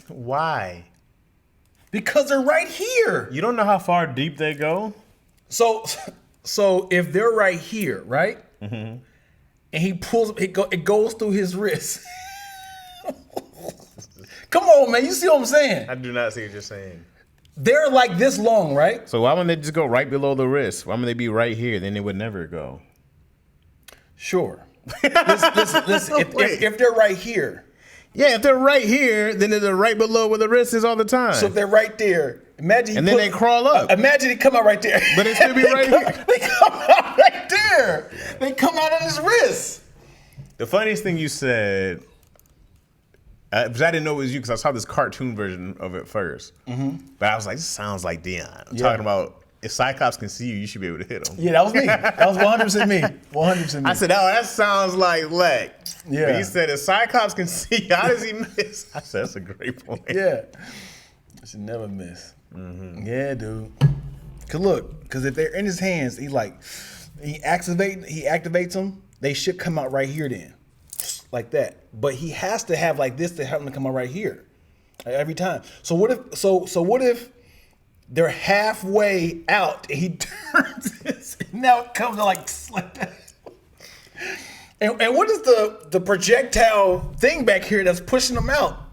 Why? Because they're right here. You don't know how far deep they go. So if they're right here, right? Mm-hmm. And he pulls, it goes through his wrist. Come on, man. You see what I'm saying? I do not see what you're saying. They're like this long, right? So why wouldn't they just go right below the wrist? Why wouldn't they be right here? Then they would never go. Sure. Listen. If they're right here, Yeah, if they're right here, then they're right below where the wrist is all the time. so if they're right there, imagine. And then they crawl up. Imagine they come out right there. But it still be right here. They come out right there. They come out on his wrist. The funniest thing you said, because I didn't know it was you, because I saw this cartoon version of it first. Mm-hmm. But I was like, this sounds like Dion. I'm talking about if Cyclops can see you, you should be able to hit him. Yeah, that was me. That was 100% me. 100% me. I said, oh, that sounds like Lex. Yeah. But he said, if Cyclops can see you, how does he miss? I said, that's a great point. Yeah. I should never miss. Mm-hmm. Yeah, dude. Cause if they're in his hands, he activates them. They should come out right here then, like that. But he has to have like this to help them to come out right here, like every time. So what if? So what if they're halfway out and he turns this? And now it comes out like that. And what is the projectile thing back here that's pushing them out?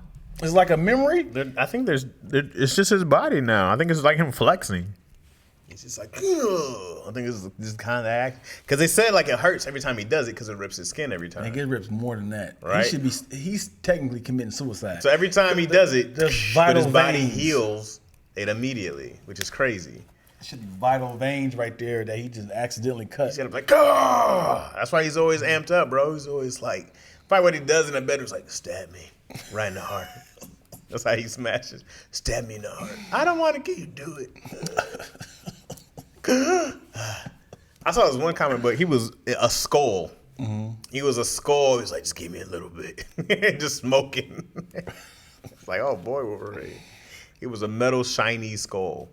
It's like a memory. I think it's just his body now. I think it's like him flexing. He's just like, ugh. I think it's just kind of act. Because they said like it hurts every time he does it because it rips his skin every time. I think it rips more than that. Right? He's technically committing suicide. So every time he does it, There's but his vital body veins. heals it immediately, which is crazy. It should be vital veins right there that he just accidentally cut. He's gotta be like, oh! That's why he's always amped up, bro. He's always like, probably what he does in the bedroom is like, stab me right in the heart. That's how he smashes. Stab me in the heart. I don't want to kill you. Do it. I saw this one comic book. He was a skull. Mm-hmm. He was a skull. He was like, just give me a little bit. Just smoking. It's like, oh boy, Wolverine. He was a metal, shiny skull.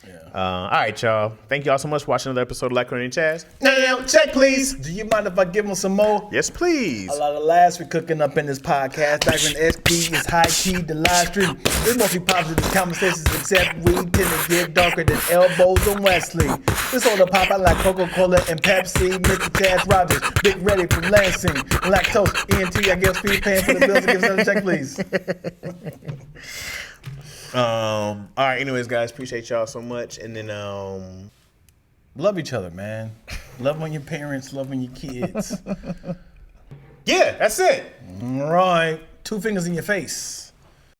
Yeah. All right, y'all. Thank y'all so much for watching another episode of Lacroix and Chaz. Now, check, please. Do you mind if I give him some more? Yes, please. A lot of laughs we're cooking up in this podcast. Back when SP is high key, the live stream. It's mostly positive conversations, except we tend to get darker than elbows and Wesley. This all the pop I like Coca-Cola and Pepsi. Mr. Chaz Rogers, Big Ready from Lansing. Lactose, ENT, I guess fee paying for the bills. Give us another check, please. All right, anyways, guys, appreciate y'all so much. And then Love each other, man. Love on your parents, love on your kids. yeah, that's it. All right. 2 fingers in your face.